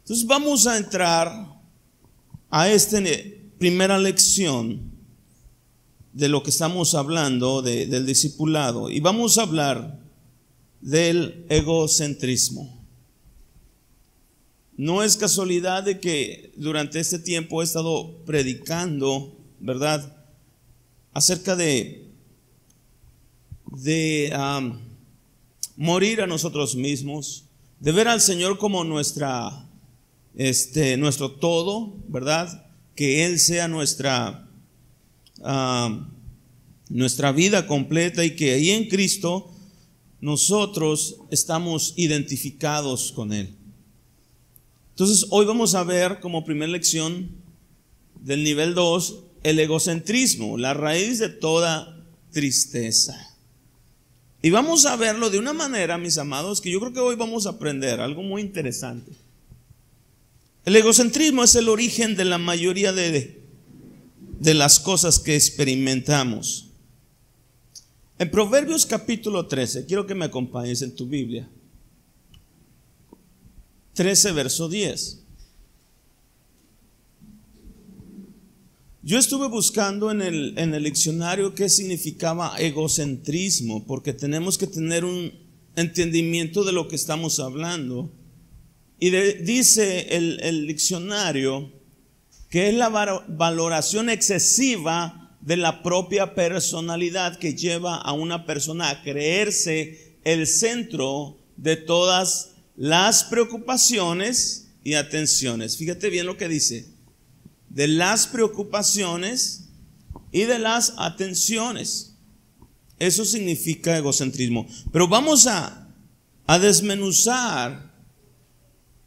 Entonces vamos a entrar a esta primera lección de lo que estamos hablando del discipulado, y vamos a hablar del egocentrismo. No es casualidad de que durante este tiempo he estado predicando, ¿verdad?, acerca de morir a nosotros mismos, de ver al Señor como nuestro todo, ¿verdad? Que Él sea nuestra vida completa, y que ahí en Cristo nosotros estamos identificados con Él. Entonces hoy vamos a ver como primera lección del nivel 2 el egocentrismo, la raíz de toda tristeza. Y vamos a verlo de una manera, mis amados, que yo creo que hoy vamos a aprender algo muy interesante. El egocentrismo es el origen de la mayoría de las cosas que experimentamos. En Proverbios capítulo 13, quiero que me acompañes en tu Biblia. 13, verso 10. Yo estuve buscando en el diccionario qué significaba egocentrismo, porque tenemos que tener un entendimiento de lo que estamos hablando. Y dice el diccionario que es la valoración excesiva de la propia personalidad que lleva a una persona a creerse el centro de todas las preocupaciones y atenciones. Fíjate bien lo que dice: de las preocupaciones y de las atenciones. Eso significa egocentrismo. Pero vamos a desmenuzar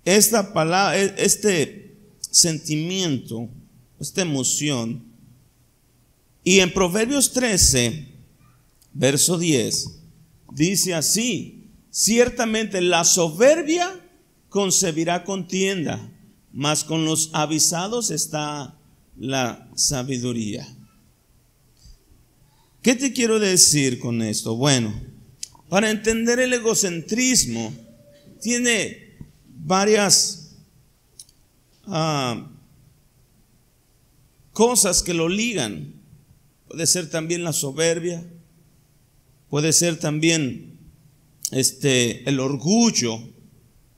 esta palabra, este sentimiento, esta emoción. Y en Proverbios 13, verso 10, dice así: ciertamente la soberbia concebirá contienda, mas con los avisados está la sabiduría. ¿Qué te quiero decir con esto? Bueno, para entender el egocentrismo, tiene varias cosas que lo ligan. Puede ser también la soberbia, puede ser también el orgullo.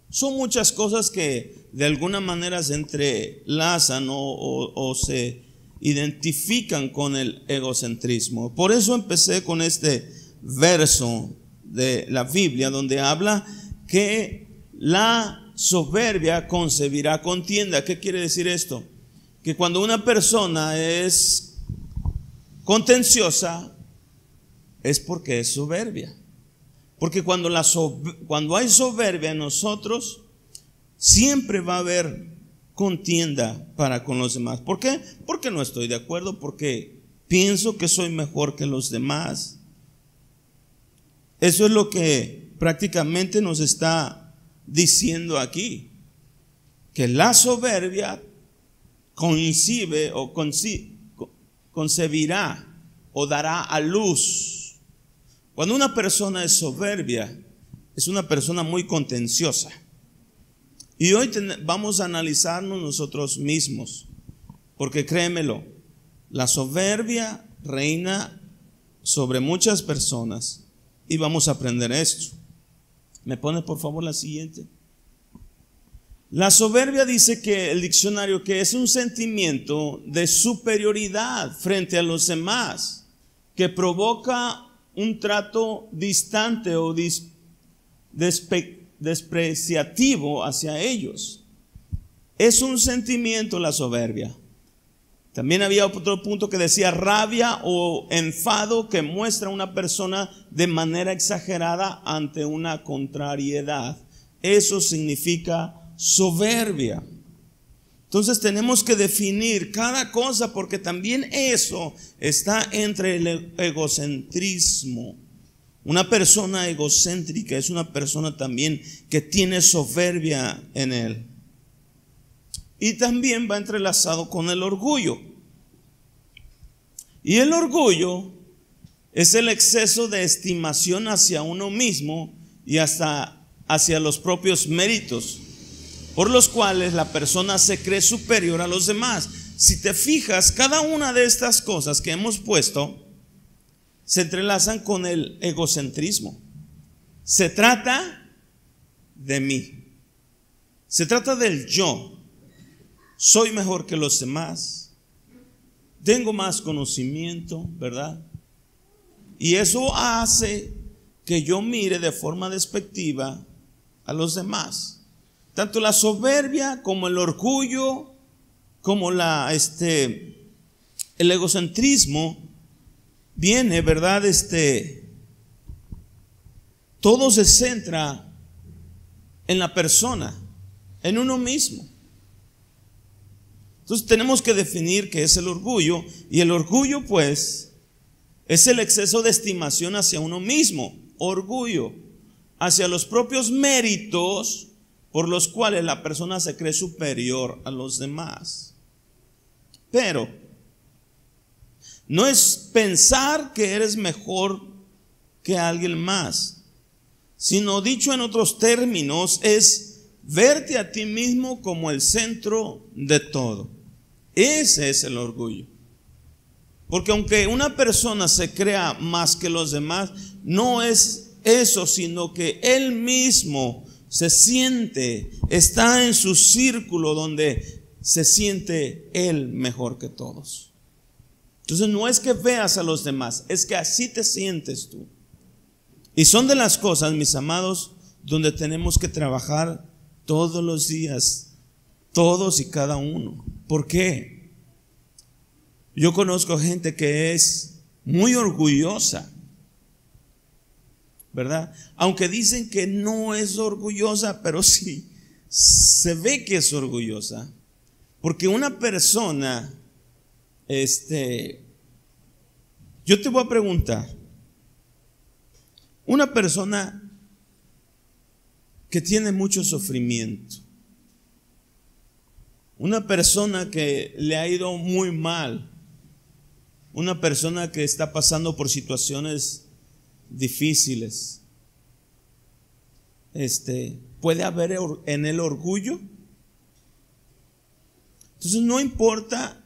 Son muchas cosas que de alguna manera se entrelazan o se identifican con el egocentrismo. Por eso empecé con este verso de la Biblia donde habla que la soberbia concebirá contienda. ¿Qué quiere decir esto? Que cuando una persona es contenciosa es porque es soberbia. Porque cuando hay soberbia en nosotros, siempre va a haber contienda para con los demás. ¿Por qué? Porque no estoy de acuerdo, porque pienso que soy mejor que los demás. Eso es lo que prácticamente nos está diciendo aquí, que la soberbia concibe o concebirá o dará a luz. Cuando una persona es soberbia, es una persona muy contenciosa. Y hoy vamos a analizarnos nosotros mismos, porque créemelo, la soberbia reina sobre muchas personas, y vamos a aprender esto. ¿Me pone por favor la siguiente? La soberbia, dice que el diccionario, que es un sentimiento de superioridad frente a los demás, que provoca un trato distante o despreciativo hacia ellos. Es un sentimiento la soberbia. También había otro punto que decía rabia o enfado que muestra una persona de manera exagerada ante una contrariedad. Eso significa soberbia. Entonces tenemos que definir cada cosa, porque también eso está entre el egocentrismo. Una persona egocéntrica es una persona también que tiene soberbia en él. Y también va entrelazado con el orgullo. Y el orgullo es el exceso de estimación hacia uno mismo y hasta hacia los propios méritos. por los cuales la persona se cree superior a los demás. Si te fijas, cada una de estas cosas que hemos puesto se entrelazan con el egocentrismo. Se trata de mí. Se trata del yo. Soy mejor que los demás. Tengo más conocimiento, ¿verdad? Y eso hace que yo mire de forma despectiva a los demás. Tanto la soberbia como el orgullo, como el egocentrismo viene, ¿verdad? Todo se centra en la persona, en uno mismo. Entonces tenemos que definir qué es el orgullo. Y el orgullo, pues, es el exceso de estimación hacia uno mismo. Orgullo hacia los propios méritos por los cuales la persona se cree superior a los demás. Pero no es pensar que eres mejor que alguien más, sino, dicho en otros términos, es verte a ti mismo como el centro de todo. Ese es el orgullo. Porque aunque una persona se crea más que los demás, no es eso, sino que él mismo se siente, está en su círculo donde se siente él mejor que todos. Entonces no es que veas a los demás, es que así te sientes tú. Y son de las cosas, mis amados, donde tenemos que trabajar todos los días, todos y cada uno. ¿Por qué? Yo conozco gente que es muy orgullosa, ¿verdad? Aunque dicen que no es orgullosa, pero sí se ve que es orgullosa. Porque una persona, yo te voy a preguntar, una persona que tiene mucho sufrimiento, una persona que le ha ido muy mal, una persona que está pasando por situaciones difíciles, ¿puede haber en él orgullo? Entonces no importa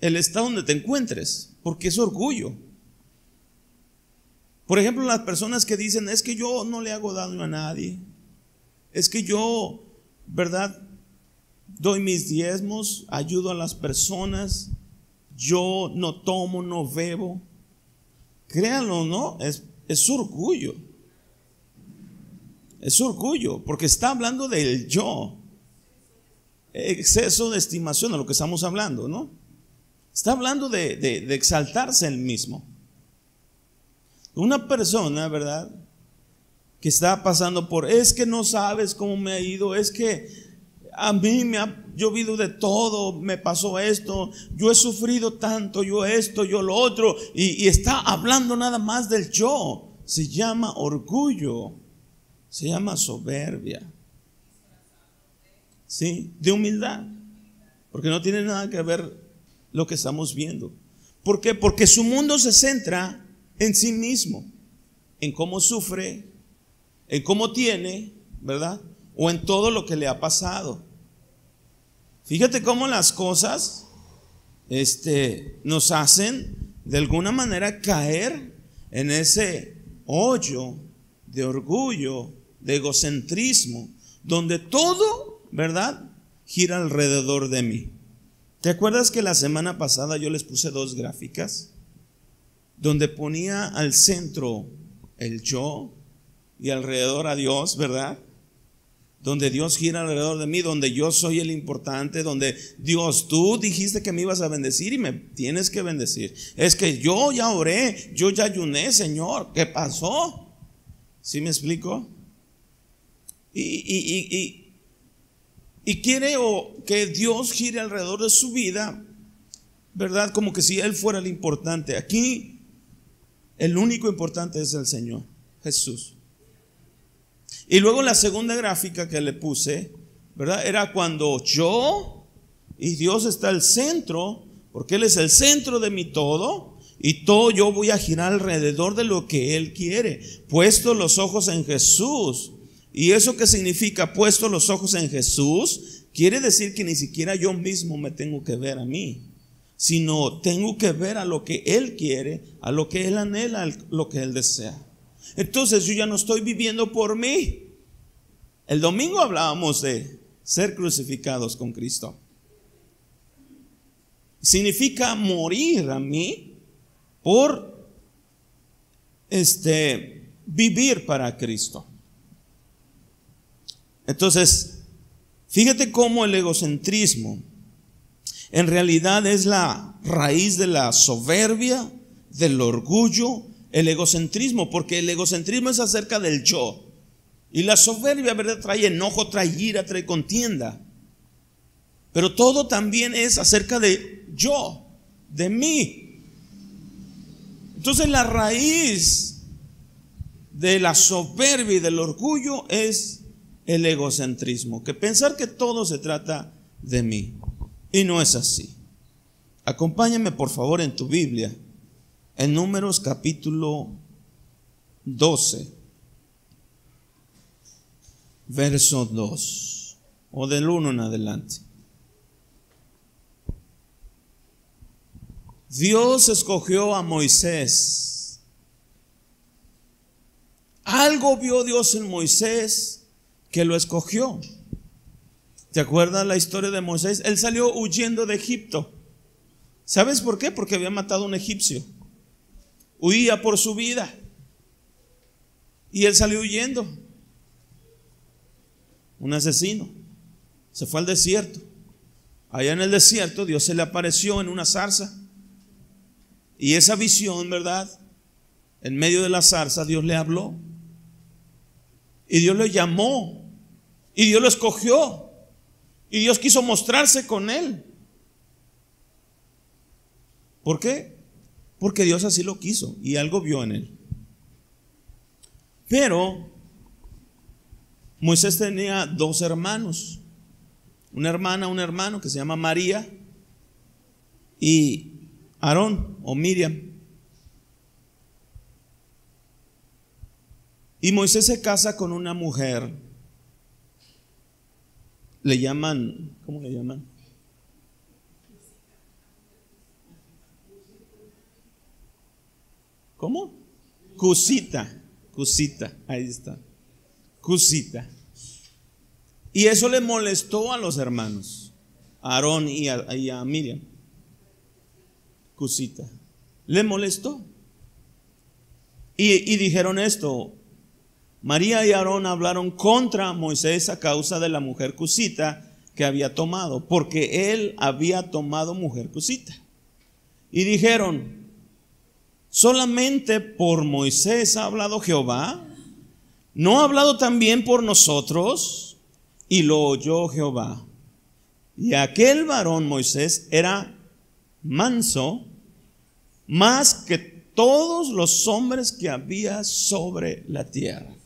el estado donde te encuentres, porque es orgullo. Por ejemplo, las personas que dicen, es que yo no le hago daño a nadie, es que yo, ¿verdad?, doy mis diezmos, ayudo a las personas, yo no tomo, no bebo. Créanlo, ¿no? Es orgullo. Es orgullo, porque está hablando del yo. Exceso de estimación, de lo que estamos hablando, ¿no? Está hablando de exaltarse él mismo. Una persona, ¿verdad?, que está pasando por, es que no sabes cómo me ha ido, es que a mí me ha llovido de todo, me pasó esto, yo he sufrido tanto, yo esto, yo lo otro, y está hablando nada más del yo. Se llama orgullo, se llama soberbia, ¿sí? De humildad, porque no tiene nada que ver lo que estamos viendo. ¿Por qué? Porque su mundo se centra en sí mismo, en cómo sufre, en cómo tiene, ¿verdad?, o en todo lo que le ha pasado. Fíjate cómo las cosas nos hacen de alguna manera caer en ese hoyo de orgullo, de egocentrismo, donde todo, ¿verdad?, gira alrededor de mí. ¿Te acuerdas que la semana pasada yo les puse 2 gráficas donde ponía al centro el yo y alrededor a Dios, ¿verdad? Donde Dios gira alrededor de mí, donde yo soy el importante, donde Dios, tú dijiste que me ibas a bendecir y me tienes que bendecir. Es que yo ya oré, yo ya ayuné, Señor, ¿qué pasó? ¿Sí me explico? Y quiere que Dios gire alrededor de su vida, ¿verdad? Como que si Él fuera el importante. Aquí el único importante es el Señor Jesús. Y luego la segunda gráfica que le puse, ¿verdad?, era cuando yo y Dios está al centro, porque Él es el centro de mi todo, y todo yo voy a girar alrededor de lo que Él quiere. Puesto los ojos en Jesús, Y eso que significa puesto los ojos en Jesús, quiere decir que ni siquiera yo mismo me tengo que ver a mí, sino tengo que ver a lo que Él quiere, a lo que Él anhela, a lo que Él desea. Entonces yo ya no estoy viviendo por mí. El domingo hablábamos de ser crucificados con Cristo. Significa morir a mí por vivir para Cristo. Entonces, fíjate cómo el egocentrismo en realidad es la raíz de la soberbia, del orgullo, el egocentrismo, porque el egocentrismo es acerca del yo. Y la soberbia, ¿verdad?, trae enojo, trae ira, trae contienda. Pero todo también es acerca de yo, de mí. Entonces la raíz de la soberbia y del orgullo es el egocentrismo, que pensar que todo se trata de mí. Y no es así. Acompáñame por favor en tu Biblia, en Números capítulo 12, verso 2, o del 1 en adelante. Dios escogió a Moisés. Algo vio Dios en Moisés que lo escogió. ¿Te acuerdas la historia de Moisés? Él salió huyendo de Egipto. ¿Sabes por qué? Porque había matado a un egipcio. Huía por su vida. Y él salió huyendo. Un asesino. Se fue al desierto. Allá en el desierto Dios se le apareció en una zarza. Y esa visión, ¿verdad?, en medio de la zarza Dios le habló. Y Dios lo llamó. Y Dios lo escogió. Y Dios quiso mostrarse con él. ¿Por qué? Porque Dios así lo quiso y algo vio en él. Pero Moisés tenía dos hermanos. Una hermana, un hermano que se llama María y Aarón o Miriam. Y Moisés se casa con una mujer. Le llaman, ¿cómo le llaman? ¿Cómo? Cusita, ahí está. Cusita. Y eso le molestó a los hermanos, a Aarón y a Miriam. Cusita. Le molestó. Y dijeron esto. María y Aarón hablaron contra Moisés a causa de la mujer cusita que había tomado, porque él había tomado mujer cusita. Y dijeron: ¿solamente por Moisés ha hablado Jehová? ¿No ha hablado también por nosotros? Y lo oyó Jehová. Y aquel varón Moisés era manso más que todos los hombres que había sobre la tierra.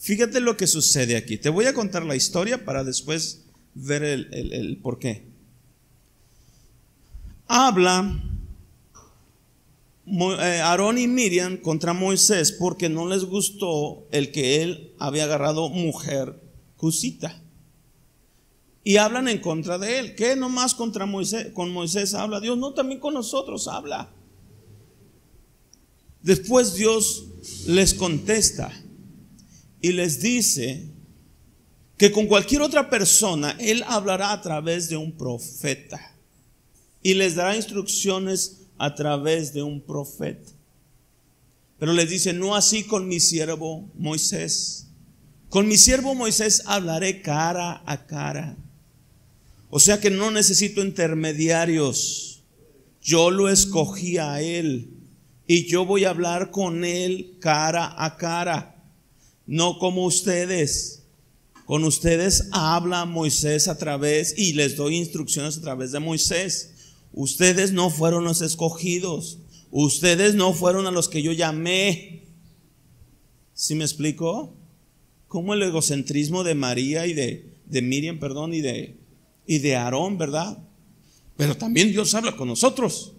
Fíjate lo que sucede aquí. Te voy a contar la historia para después ver el por qué. Habla Aarón y Miriam contra Moisés porque no les gustó el que él había agarrado mujer cusita. Y hablan en contra de él. ¿Qué nomás contra Moisés? Con Moisés habla Dios. No, también con nosotros habla. Después Dios les contesta y les dice que con cualquier otra persona Él hablará a través de un profeta y les dará instrucciones a través de un profeta. Pero les dice: no así con mi siervo Moisés. Con mi siervo Moisés hablaré cara a cara. O sea que no necesito intermediarios. Yo lo escogí a él y yo voy a hablar con él cara a cara. No como ustedes. Con ustedes habla Moisés a través y les doy instrucciones a través de Moisés. Ustedes no fueron los escogidos. Ustedes no fueron a los que yo llamé. ¿Sí me explico? Como el egocentrismo de María y de Miriam, perdón, y de Aarón, ¿verdad? Pero también Dios habla con nosotros.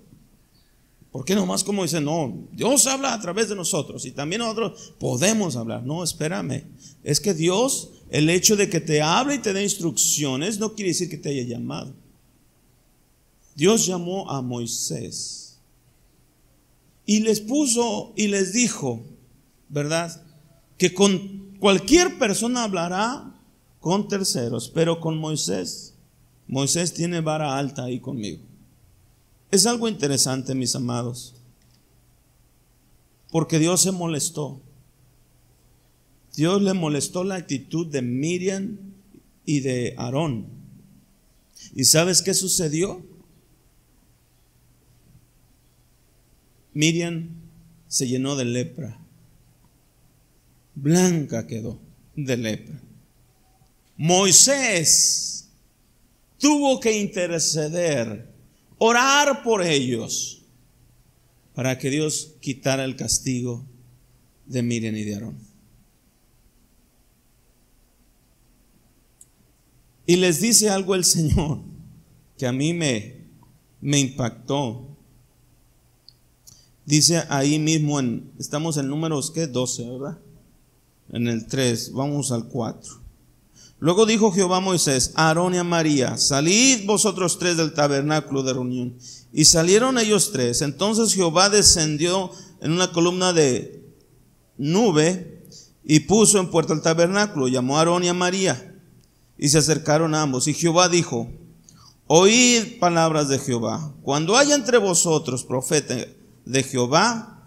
¿Por qué nomás como dice? No, Dios habla a través de nosotros y también nosotros podemos hablar. No, espérame. Es que Dios, el hecho de que te hable y te dé instrucciones no quiere decir que te haya llamado. Dios llamó a Moisés y les puso y les dijo, ¿verdad? Que con cualquier persona hablará con terceros, pero con Moisés tiene vara alta ahí conmigo. Es algo interesante, mis amados, porque Dios se molestó. Dios le molestó la actitud de Miriam y de Aarón. ¿Y sabes qué sucedió? Miriam se llenó de lepra. Blanca quedó de lepra. Moisés tuvo que interceder, orar por ellos, para que Dios quitara el castigo de Miriam y de Aarón. Y les dice algo el Señor que a mí me impactó. Dice ahí mismo, estamos en números, ¿qué? 12, ¿verdad? En el 3, vamos al 4. Luego dijo Jehová a Moisés, a Aarón y a María, salid vosotros tres del tabernáculo de reunión. Y salieron ellos tres. Entonces Jehová descendió en una columna de nube y puso en puerta el tabernáculo. Llamó a Aarón y a María y se acercaron ambos. Y Jehová dijo, oíd palabras de Jehová. Cuando haya entre vosotros profeta de Jehová,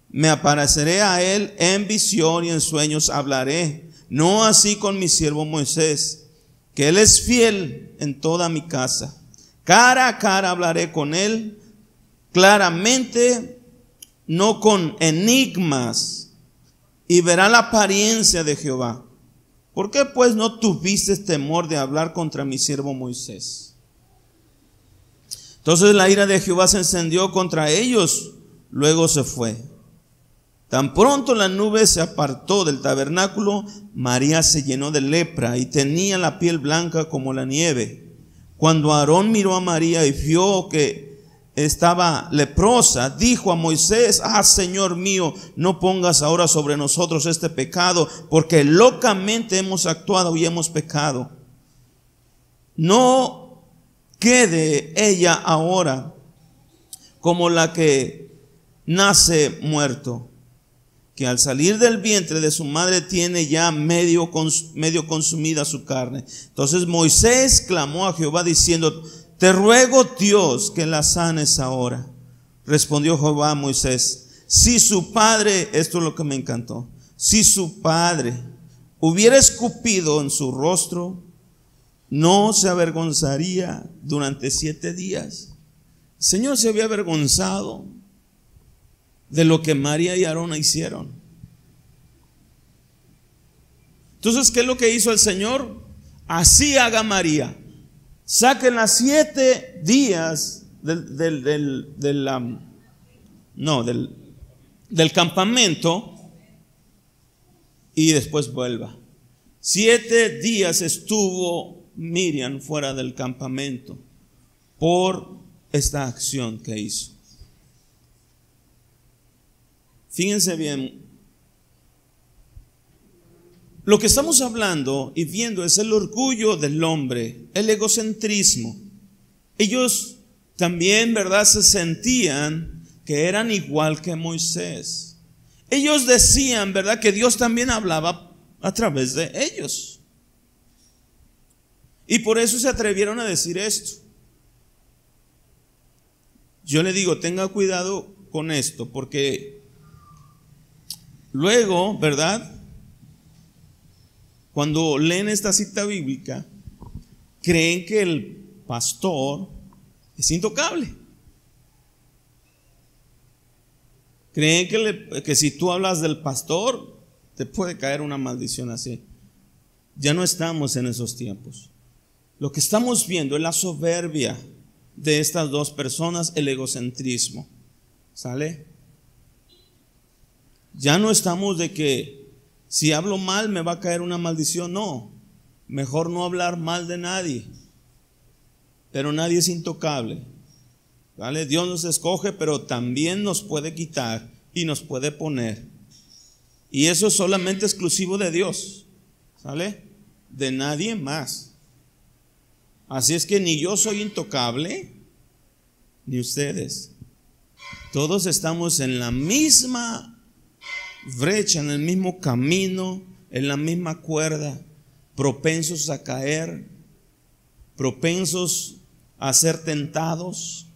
me apareceré a él en visión y en sueños hablaré. No así con mi siervo Moisés, que él es fiel en toda mi casa. Cara a cara hablaré con él, claramente, no con enigmas, y verá la apariencia de Jehová. ¿Por qué pues no tuviste temor de hablar contra mi siervo Moisés? Entonces la ira de Jehová se encendió contra ellos, luego se fue. Tan pronto la nube se apartó del tabernáculo, María se llenó de lepra y tenía la piel blanca como la nieve. Cuando Aarón miró a María y vio que estaba leprosa, dijo a Moisés, Señor mío, no pongas ahora sobre nosotros este pecado, porque locamente hemos actuado y hemos pecado. No quede ella ahora como la que nace muerto, que al salir del vientre de su madre tiene ya medio consumida su carne. Entonces Moisés clamó a Jehová diciendo, te ruego Dios que la sanes ahora. Respondió Jehová a Moisés, si su padre, esto es lo que me encantó, si su padre hubiera escupido en su rostro, no se avergonzaría durante 7 días. El Señor se había avergonzado de lo que María y Aarón hicieron. Entonces, ¿qué es lo que hizo el Señor? Así haga María. Sáquenla 7 días del campamento y después vuelva. 7 días estuvo Miriam fuera del campamento por esta acción que hizo. Fíjense bien, lo que estamos hablando y viendo es el orgullo del hombre, el egocentrismo. Ellos también, ¿verdad?, se sentían que eran igual que Moisés. Ellos decían, ¿verdad?, que Dios también hablaba a través de ellos. Y por eso se atrevieron a decir esto. Yo le digo, tenga cuidado con esto, porque luego, ¿verdad?, cuando leen esta cita bíblica, creen que el pastor es intocable. Creen que si tú hablas del pastor, te puede caer una maldición así. Ya no estamos en esos tiempos. Lo que estamos viendo es la soberbia de estas dos personas, el egocentrismo. ¿Sale? Ya no estamos de que si hablo mal me va a caer una maldición. No, mejor no hablar mal de nadie. Pero nadie es intocable. ¿vale? Dios nos escoge, pero también nos puede quitar y nos puede poner. Y eso es solamente exclusivo de Dios, ¿sale? De nadie más. Así es que ni yo soy intocable, ni ustedes. Todos estamos en la misma brecha, en el mismo camino, en la misma cuerda, propensos a caer, propensos a ser tentados,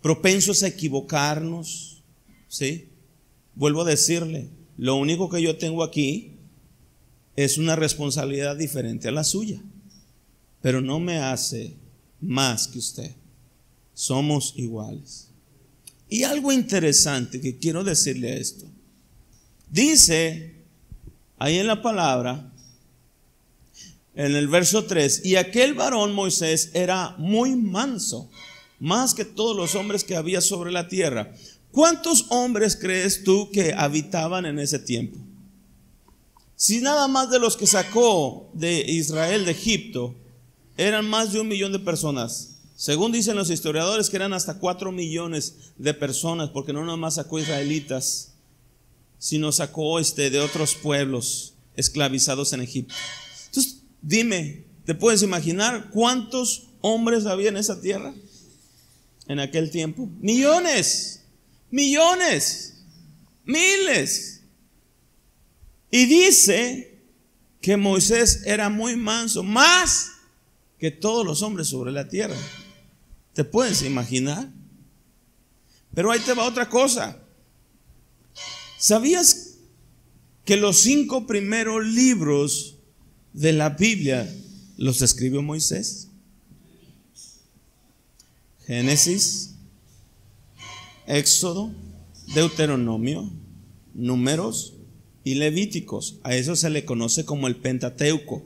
propensos a equivocarnos, ¿sí? Vuelvo a decirle, lo único que yo tengo aquí es una responsabilidad diferente a la suya, pero no me hace más que usted. Somos iguales. Y algo interesante que quiero decirle a esto. Dice ahí en la palabra, en el verso 3, y aquel varón Moisés era muy manso, más que todos los hombres que había sobre la tierra. ¿Cuántos hombres crees tú que habitaban en ese tiempo? Si nada más de los que sacó de Israel de Egipto eran más de 1 millón de personas, según dicen los historiadores que eran hasta 4 millones de personas, porque no nada más sacó israelitas, sino sacó de otros pueblos esclavizados en Egipto. Entonces, dime, ¿te puedes imaginar cuántos hombres había en esa tierra en aquel tiempo? Millones, millones, miles. Y dice que Moisés era muy manso, más que todos los hombres sobre la tierra. ¿Te puedes imaginar? Pero ahí te va otra cosa. ¿Sabías que los 5 primeros libros de la Biblia los escribió Moisés? Génesis, Éxodo, Deuteronomio, Números y Levíticos. A eso se le conoce como el Pentateuco.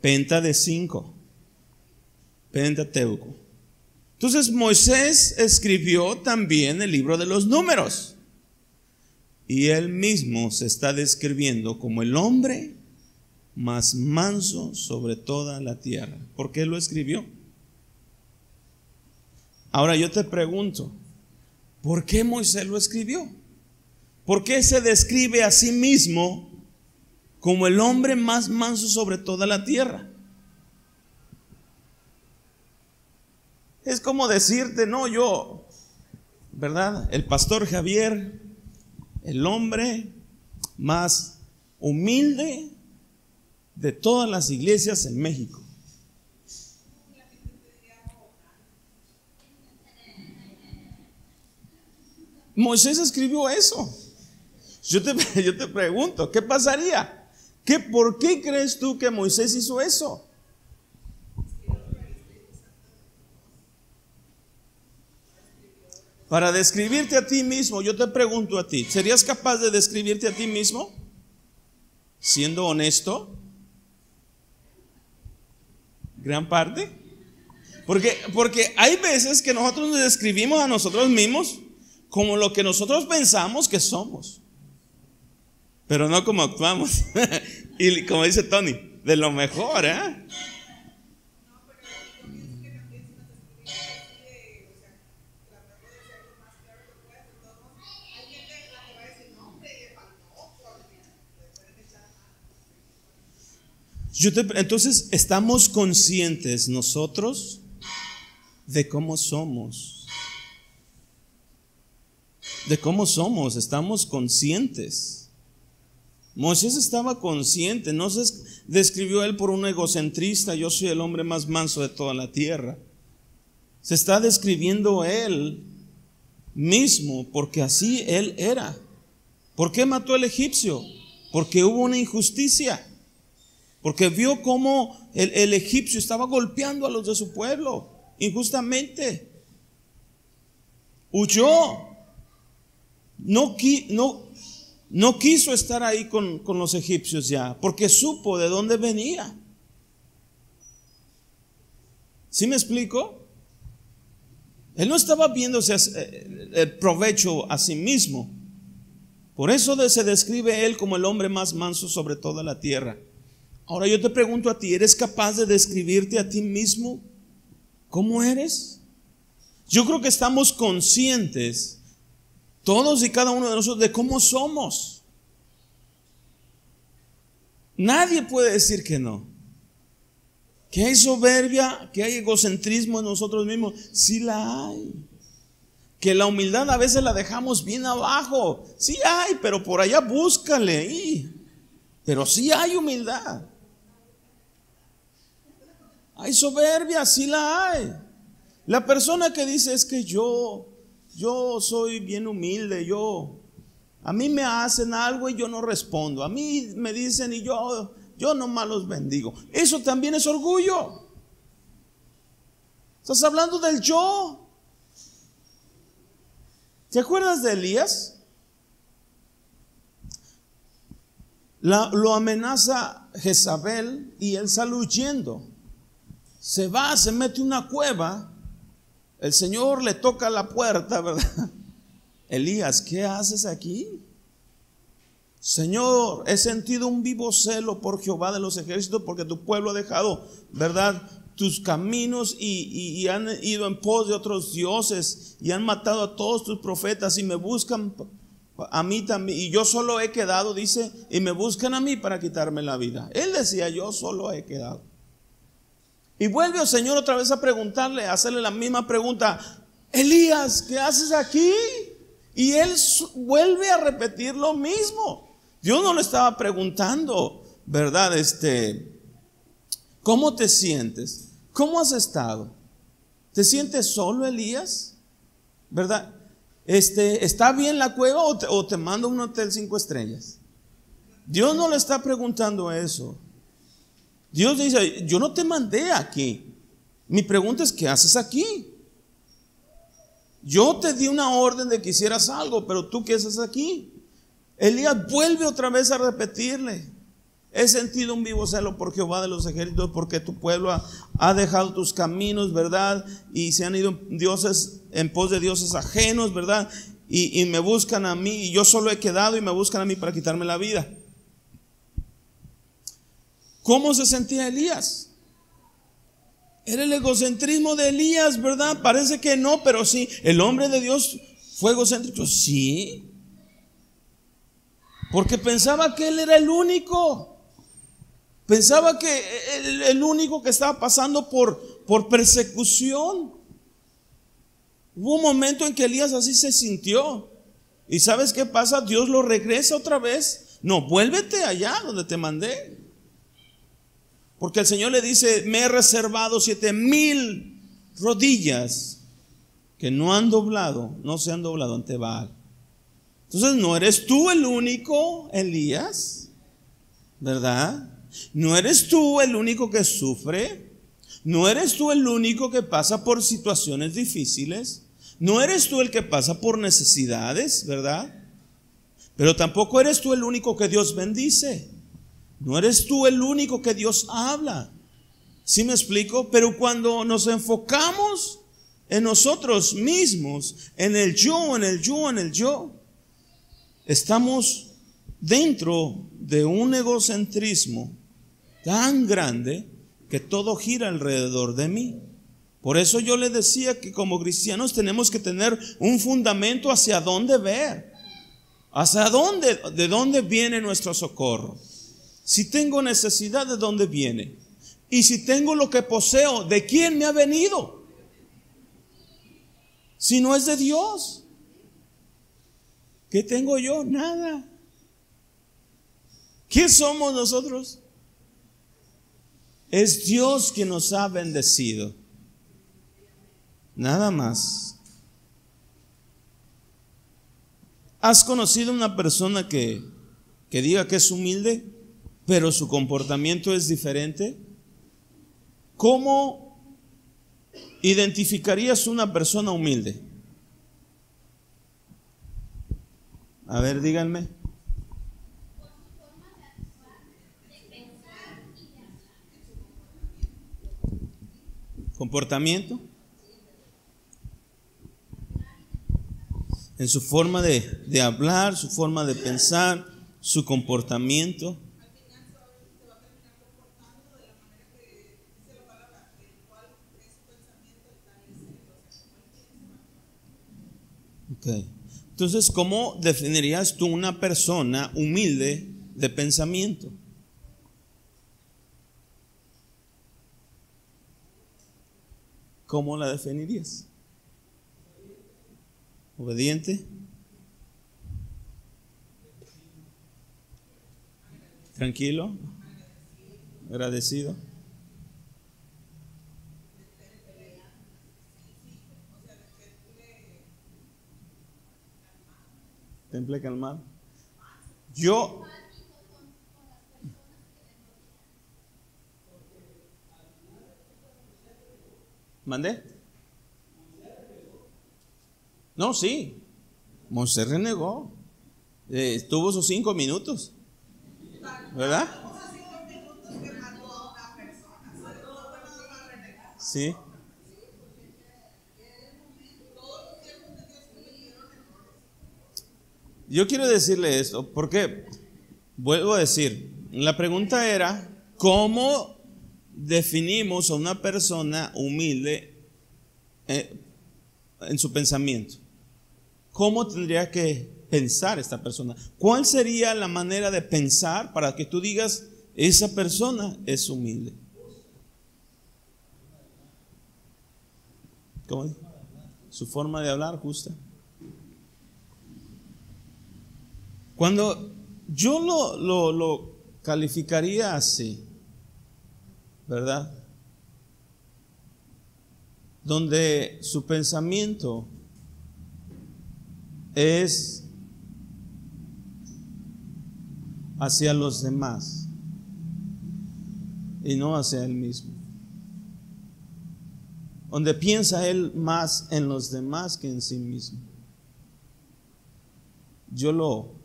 Penta de 5. Pentateuco. Entonces Moisés escribió también el libro de los Números. Y él mismo se está describiendo como el hombre más manso sobre toda la tierra. ¿Por qué lo escribió? Ahora yo te pregunto, ¿por qué Moisés lo escribió? ¿Por qué se describe a sí mismo como el hombre más manso sobre toda la tierra? Es como decirte, no, yo, ¿verdad? El pastor Javier, el hombre más humilde de todas las iglesias en México. Moisés escribió eso. Yo te pregunto, ¿qué pasaría? ¿Por qué crees tú que Moisés hizo eso? Para describirte a ti mismo, yo te pregunto a ti, ¿serías capaz de describirte a ti mismo? Siendo honesto. Gran parte. Porque hay veces que nosotros nos describimos a nosotros mismos como lo que nosotros pensamos que somos, pero no como actuamos. Y como dice Tony, de lo mejor, ¿eh? Entonces, ¿estamos conscientes nosotros de cómo somos? De cómo somos, estamos conscientes. Moisés estaba consciente, no se describió él por un egocentrista, yo soy el hombre más manso de toda la tierra. Se está describiendo él mismo porque así él era. ¿Por qué mató al egipcio? Porque hubo una injusticia. Porque vio cómo el egipcio estaba golpeando a los de su pueblo injustamente. Huyó. No quiso estar ahí con los egipcios ya, porque supo de dónde venía. ¿Sí me explico? Él no estaba viéndose el provecho a sí mismo. Por eso se describe él como el hombre más manso sobre toda la tierra. Ahora yo te pregunto a ti, ¿eres capaz de describirte a ti mismo cómo eres? Yo creo que estamos conscientes, todos y cada uno de nosotros, de cómo somos. Nadie puede decir que no. Que hay soberbia, que hay egocentrismo en nosotros mismos, sí la hay. Que la humildad a veces la dejamos bien abajo, sí hay, pero por allá búscale ahí. Pero sí hay humildad. Hay soberbia, sí la hay. La persona que dice es que yo soy bien humilde, a mí me hacen algo y yo no respondo, a mí me dicen y yo nomás los bendigo. Eso también es orgullo. Estás hablando del yo. ¿Te acuerdas de Elías? Lo amenaza Jezabel y él sale huyendo. Se va, se mete en una cueva. El Señor le toca la puerta, ¿verdad? Elías, ¿qué haces aquí? Señor, he sentido un vivo celo por Jehová de los ejércitos, porque tu pueblo ha dejado, ¿verdad?, tus caminos y han ido en pos de otros dioses y han matado a todos tus profetas y me buscan a mí también. Y yo solo he quedado, dice, y me buscan a mí para quitarme la vida. Él decía, yo solo he quedado. Y vuelve el Señor otra vez a preguntarle, a hacerle la misma pregunta. Elías, ¿qué haces aquí? Y él vuelve a repetir lo mismo. Dios no le estaba preguntando, ¿verdad? ¿Cómo te sientes? ¿Cómo has estado? ¿Te sientes solo, Elías? ¿Verdad? ¿Está bien la cueva o te mando a un hotel 5 estrellas? Dios no le está preguntando eso. Dios dice, yo no te mandé aquí. Mi pregunta es, ¿qué haces aquí? Yo te di una orden de que hicieras algo, pero tú, ¿qué haces aquí? Elías vuelve otra vez a repetirle, he sentido un vivo celo por Jehová de los ejércitos, porque tu pueblo ha dejado tus caminos, ¿verdad? Y se han ido dioses en pos de dioses ajenos, ¿verdad? Y me buscan a mí, y yo solo he quedado y me buscan a mí para quitarme la vida. ¿Cómo se sentía Elías? Era el egocentrismo de Elías, ¿verdad? Parece que no, pero sí. ¿El hombre de Dios fue egocéntrico? Sí. Porque pensaba que él era el único. Pensaba que el único que estaba pasando por persecución. Hubo un momento en que Elías así se sintió. ¿Y sabes qué pasa? Dios lo regresa otra vez. No, vuélvete allá donde te mandé. Porque el Señor le dice, me he reservado 7,000 rodillas que no se han doblado ante Baal. Entonces no eres tú el único, Elías, ¿verdad? No eres tú el único que sufre. No eres tú el único que pasa por situaciones difíciles. No eres tú el que pasa por necesidades, ¿verdad? Pero tampoco eres tú el único que Dios bendice. No eres tú el único que Dios habla. ¿Sí me explico? Pero cuando nos enfocamos en nosotros mismos, en el yo, estamos dentro de un egocentrismo tan grande que todo gira alrededor de mí. Por eso yo le decía que como cristianos tenemos que tener un fundamento hacia dónde ver, de dónde viene nuestro socorro. Si tengo necesidad, ¿de dónde viene? Y si tengo lo que poseo, ¿de quién me ha venido? Si no es de Dios, ¿qué tengo yo? Nada. ¿Qué somos nosotros? Es Dios quien nos ha bendecido. Nada más. ¿Has conocido una persona que diga que es humilde, pero su comportamiento es diferente? ¿Cómo identificarías una persona humilde? A ver, díganme. ¿Comportamiento? En su forma de hablar, su forma de pensar, su comportamiento. Ok. Entonces, ¿cómo definirías tú una persona humilde de pensamiento? ¿Cómo la definirías? ¿Obediente? ¿Tranquilo? ¿Agradecido? ¿Temple calmado? Yo, ¿mandé? No, sí. Moisés renegó. Tuvo sus 5 minutos, ¿verdad? Sí. Yo quiero decirle esto porque, vuelvo a decir, la pregunta era, ¿cómo definimos a una persona humilde en su pensamiento? ¿Cómo tendría que pensar esta persona? ¿Cuál sería la manera de pensar para que tú digas, esa persona es humilde? ¿Cómo? Su forma de hablar justa. Cuando yo lo calificaría así, ¿verdad? Donde su pensamiento es hacia los demás y no hacia él mismo. Donde piensa él más en los demás que en sí mismo. Yo lo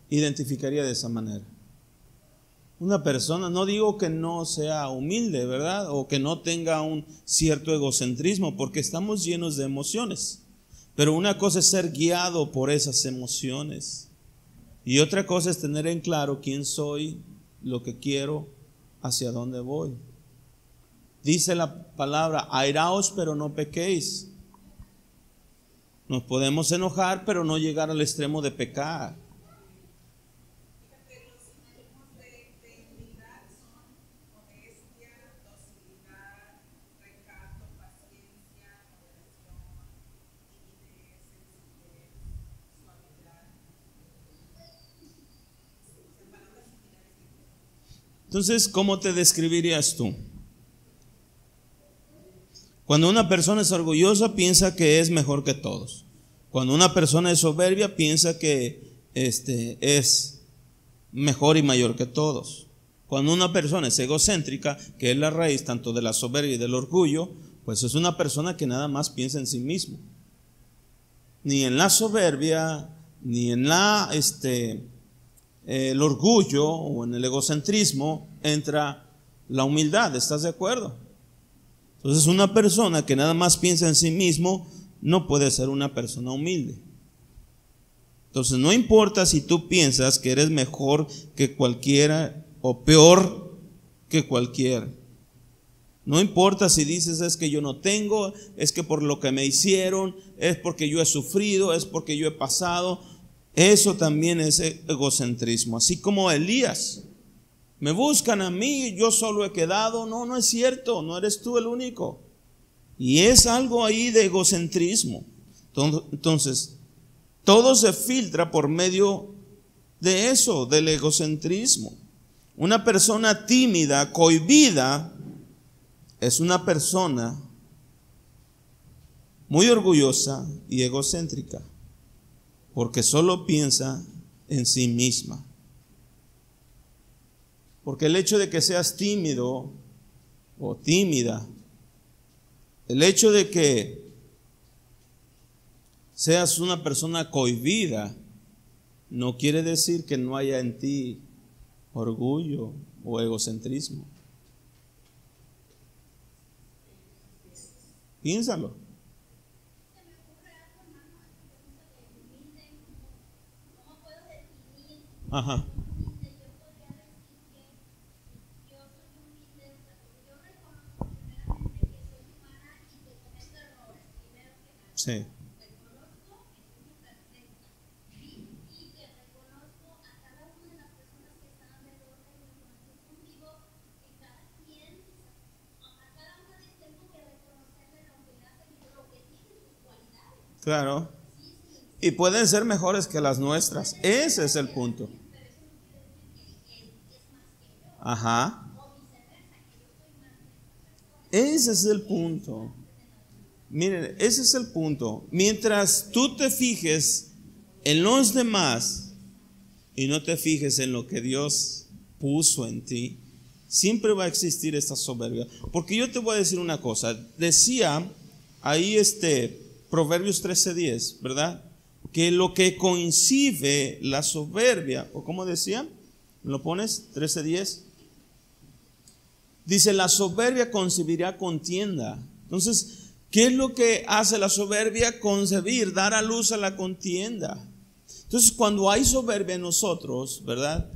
identificaría de esa manera. Una persona, no digo que no sea humilde, ¿verdad? O que no tenga un cierto egocentrismo, porque estamos llenos de emociones. Pero una cosa es ser guiado por esas emociones. Y otra cosa es tener en claro quién soy, lo que quiero, hacia dónde voy. Dice la palabra, airaos pero no pequéis. Nos podemos enojar, pero no llegar al extremo de pecar. Entonces, ¿cómo te describirías tú? Cuando una persona es orgullosa, piensa que es mejor que todos. Cuando una persona es soberbia, piensa que es mejor y mayor que todos. Cuando una persona es egocéntrica, que es la raíz tanto de la soberbia y del orgullo, pues es una persona que nada más piensa en sí mismo. Ni en la soberbia, ni en el orgullo o en el egocentrismo entra la humildad. ¿Estás de acuerdo? Entonces, una persona que nada más piensa en sí mismo no puede ser una persona humilde. Entonces, no importa si tú piensas que eres mejor que cualquiera o peor que cualquiera. No importa si dices, es que yo no tengo, es que por lo que me hicieron, es porque yo he sufrido, es porque yo he pasado. Eso también es egocentrismo. Así como Elías. Me buscan a mí, yo solo he quedado. No, no es cierto, no eres tú el único. Y es algo ahí de egocentrismo. Entonces, todo se filtra por medio de eso, del egocentrismo. Una persona tímida, cohibida, es una persona muy orgullosa y egocéntrica, porque solo piensa en sí misma. Porque el hecho de que seas tímido o tímida, el hecho de que seas una persona cohibida, no quiere decir que no haya en ti orgullo o egocentrismo. Piénsalo. Ajá. Sí. Claro. Y pueden ser mejores que las nuestras. Ese es el punto. Ajá. Ese es el punto. Miren, ese es el punto. Mientras tú te fijes en los demás y no te fijes en lo que Dios puso en ti, siempre va a existir esta soberbia. Porque yo te voy a decir una cosa. Decía ahí Proverbios 13:10, ¿verdad? Que lo que concibe la soberbia, o como decía, ¿lo pones? 13:10. Dice, la soberbia concebirá contienda. Entonces, ¿qué es lo que hace la soberbia? Concebir, dar a luz a la contienda. Entonces, cuando hay soberbia en nosotros, ¿verdad?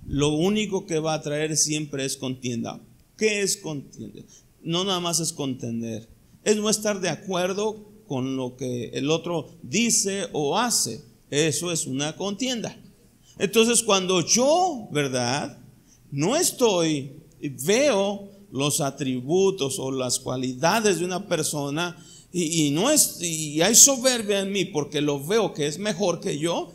Lo único que va a traer siempre es contienda. ¿Qué es contienda? No nada más es contender. Es no estar de acuerdo con lo que el otro dice o hace. Eso es una contienda. Entonces, cuando yo, ¿verdad? No estoy... veo los atributos o las cualidades de una persona y hay soberbia en mí porque lo veo que es mejor que yo,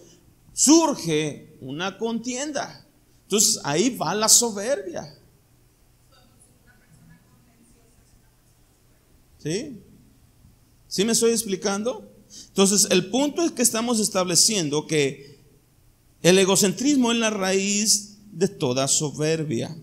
surge una contienda. Entonces ahí va la soberbia. ¿Sí? ¿Sí me estoy explicando? Entonces el punto es que estamos estableciendo que el egocentrismo es la raíz de toda soberbia.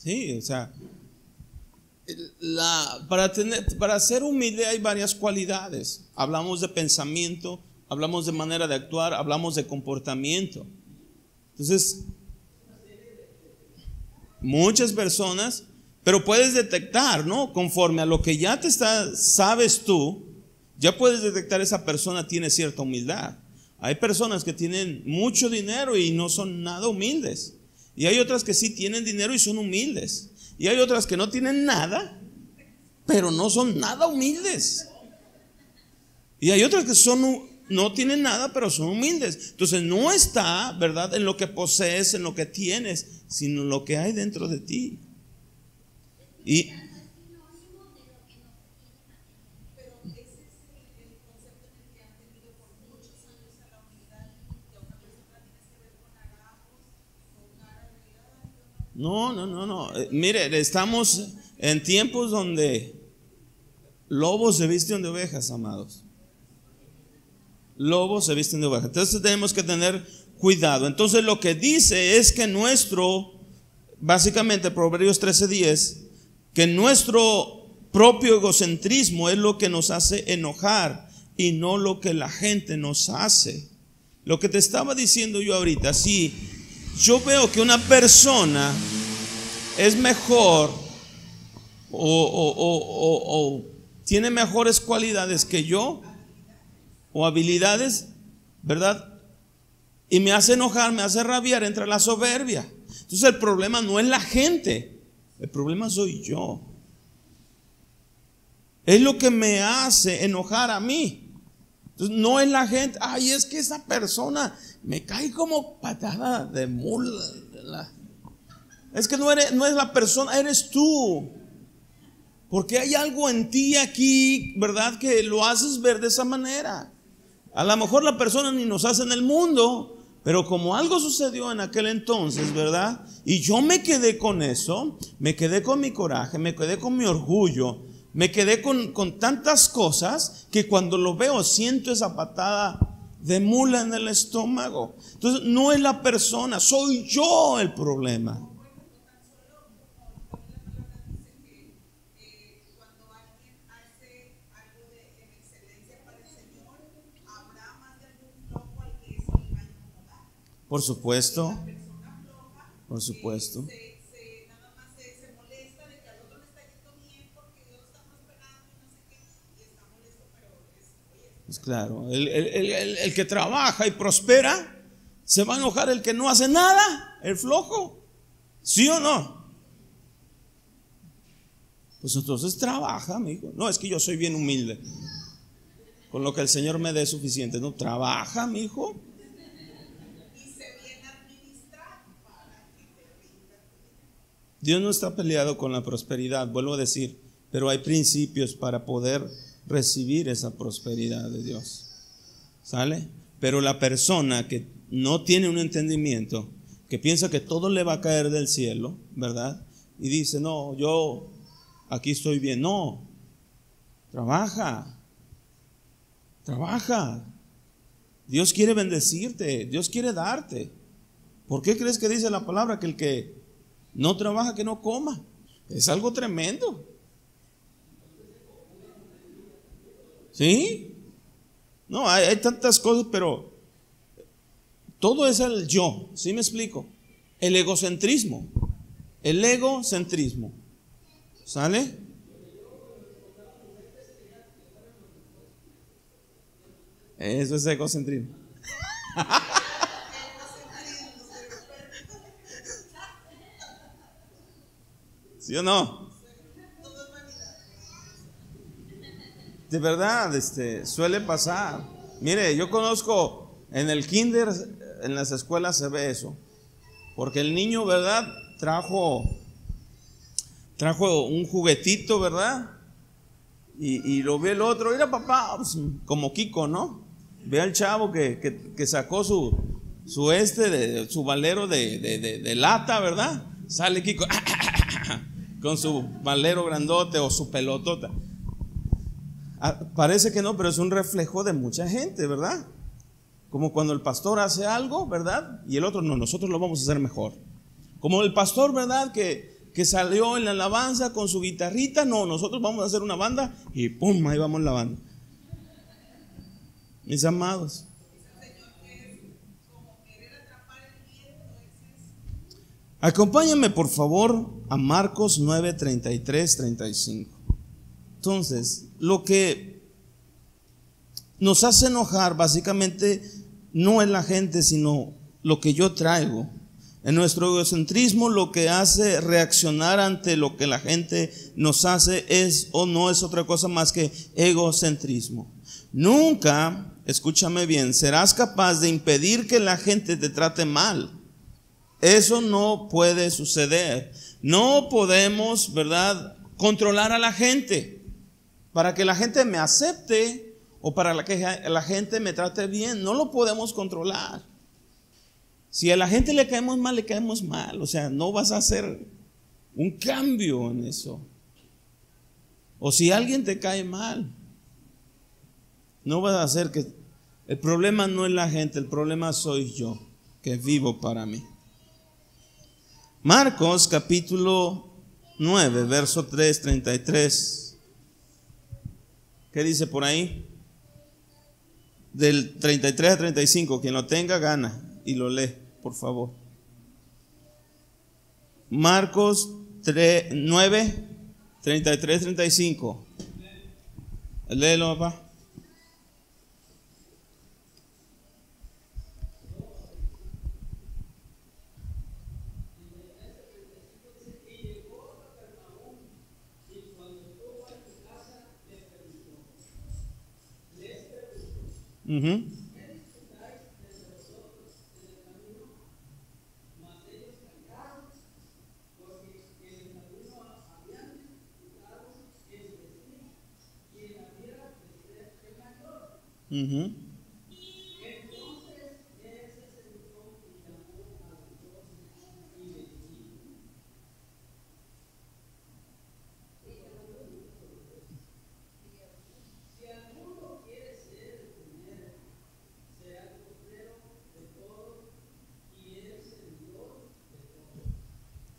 Sí, o sea, para ser humilde hay varias cualidades. Hablamos de pensamiento, hablamos de manera de actuar, hablamos de comportamiento. Entonces, muchas personas, pero puedes detectar, ¿no? Conforme a lo que ya sabes tú, ya puedes detectar esa persona tiene cierta humildad. Hay personas que tienen mucho dinero y no son nada humildes. Y hay otras que sí tienen dinero y son humildes. Y hay otras que no tienen nada, pero no son nada humildes. Y hay otras que no tienen nada, pero son humildes. Entonces no está, ¿verdad?, en lo que posees, en lo que tienes, sino en lo que hay dentro de ti. Y no. Mire, estamos en tiempos donde lobos se visten de ovejas, amados. Lobos se visten de ovejas. Entonces tenemos que tener cuidado. Entonces lo que dice es que básicamente Proverbios 13:10, que nuestro propio egocentrismo es lo que nos hace enojar y no lo que la gente nos hace. Lo que te estaba diciendo yo ahorita, si yo veo que una persona es mejor o tiene mejores cualidades que yo o habilidades, ¿verdad? Y me hace enojar, me hace rabiar, entra la soberbia. Entonces el problema no es la gente, el problema soy yo. Es lo que me hace enojar a mí. Entonces no es la gente. Ay, es que esa persona me cae como patada de mula. Es que no es la persona, eres tú. Porque hay algo en ti aquí, ¿verdad?, que lo haces ver de esa manera. A lo mejor la persona ni nos hace en el mundo, pero como algo sucedió en aquel entonces, ¿verdad? Y yo me quedé con eso, me quedé con mi coraje, me quedé con mi orgullo, me quedé con tantas cosas que cuando lo veo siento esa patada de mula en el estómago. Entonces no es la persona, soy yo el problema. Por supuesto. Por supuesto. Nada más se molesta de que al otro le está yendo bien porque Dios está prosperando y no sé qué, y está molesto, pero oye. Pues claro, el que trabaja y prospera, se va a enojar el que no hace nada, el flojo. ¿Sí o no? Pues entonces trabaja, amigo. No, es que yo soy bien humilde. Con lo que el Señor me dé suficiente. No, trabaja, mijo. Dios no está peleado con la prosperidad, vuelvo a decir, pero hay principios para poder recibir esa prosperidad de Dios. ¿Sale? Pero la persona que no tiene un entendimiento, que piensa que todo le va a caer del cielo, ¿verdad? Y dice, no, yo aquí estoy bien. No, trabaja. Dios quiere bendecirte, Dios quiere darte. ¿Por qué crees que dice la palabra que el que no trabaja, que no coma? Es algo tremendo. ¿Sí? No, hay tantas cosas, pero todo es el yo. ¿Sí me explico? El egocentrismo. ¿Sale? Eso es egocentrismo. ¿Sí o no? De verdad, suele pasar. Mire, yo conozco en el kinder, en las escuelas se ve eso. Porque el niño, ¿verdad? Trajo un juguetito, ¿verdad? Y lo ve el otro. Mira, papá, pues, como Kiko, ¿no? Ve al chavo que sacó su valero de lata, ¿verdad? Sale Kiko con su valero grandote o su pelotota. Parece que no, pero es un reflejo de mucha gente, ¿verdad? Como cuando el pastor hace algo, ¿verdad? Y el otro, no, nosotros lo vamos a hacer mejor. Como el pastor, ¿verdad? Que salió en la alabanza con su guitarrita, no, nosotros vamos a hacer una banda y ¡pum! Ahí vamos la banda. Mis amados, acompáñame por favor a Marcos 9, 33, 35. Entonces, lo que nos hace enojar básicamente no es la gente, sino lo que yo traigo. En nuestro egocentrismo, lo que hace reaccionar ante lo que la gente nos hace es o no es otra cosa más que egocentrismo. Nunca, escúchame bien, serás capaz de impedir que la gente te trate mal. Eso no puede suceder. No podemos, ¿verdad?, controlar a la gente para que la gente me acepte o para que la gente me trate bien. No lo podemos controlar. Si a la gente le caemos mal, le caemos mal. O sea, no vas a hacer un cambio en eso. O si alguien te cae mal, no vas a hacer que... El problema no es la gente, el problema soy yo, que vivo para mí. Marcos capítulo 9, verso 3, 33. ¿Qué dice por ahí? Del 33 a 35, quien lo tenga gana y lo lee, por favor. Marcos 9, 33, 35. Léelo, papá.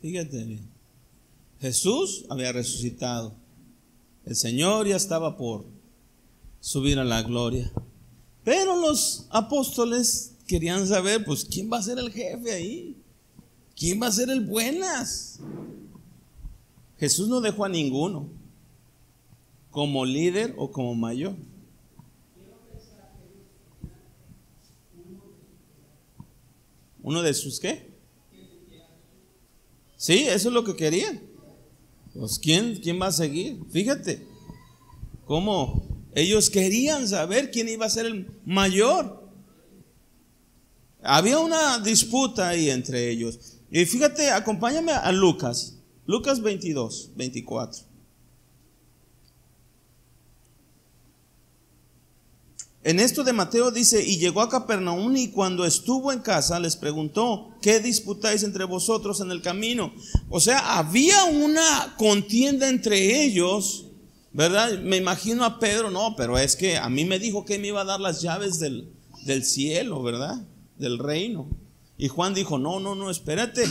Fíjate bien. Jesús había resucitado. El Señor ya estaba por subir a la gloria. Pero los apóstoles querían saber, pues, ¿quién va a ser el jefe ahí? ¿Quién va a ser el buenas? Jesús no dejó a ninguno como líder o como mayor. ¿Uno de sus qué? Sí, eso es lo que querían. Pues ¿quién va a seguir? Fíjate cómo ellos querían saber quién iba a ser el mayor. Había una disputa ahí entre ellos. Y fíjate, acompáñame a Lucas 22, 24. En esto de Mateo dice: y llegó a Capernaum, y cuando estuvo en casa les preguntó: ¿qué disputáis entre vosotros en el camino? O sea, había una contienda entre ellos, ¿verdad? Me imagino a Pedro: no, pero es que a mí me dijo que me iba a dar las llaves del cielo, ¿verdad? Del reino. Y Juan dijo: no, espérate,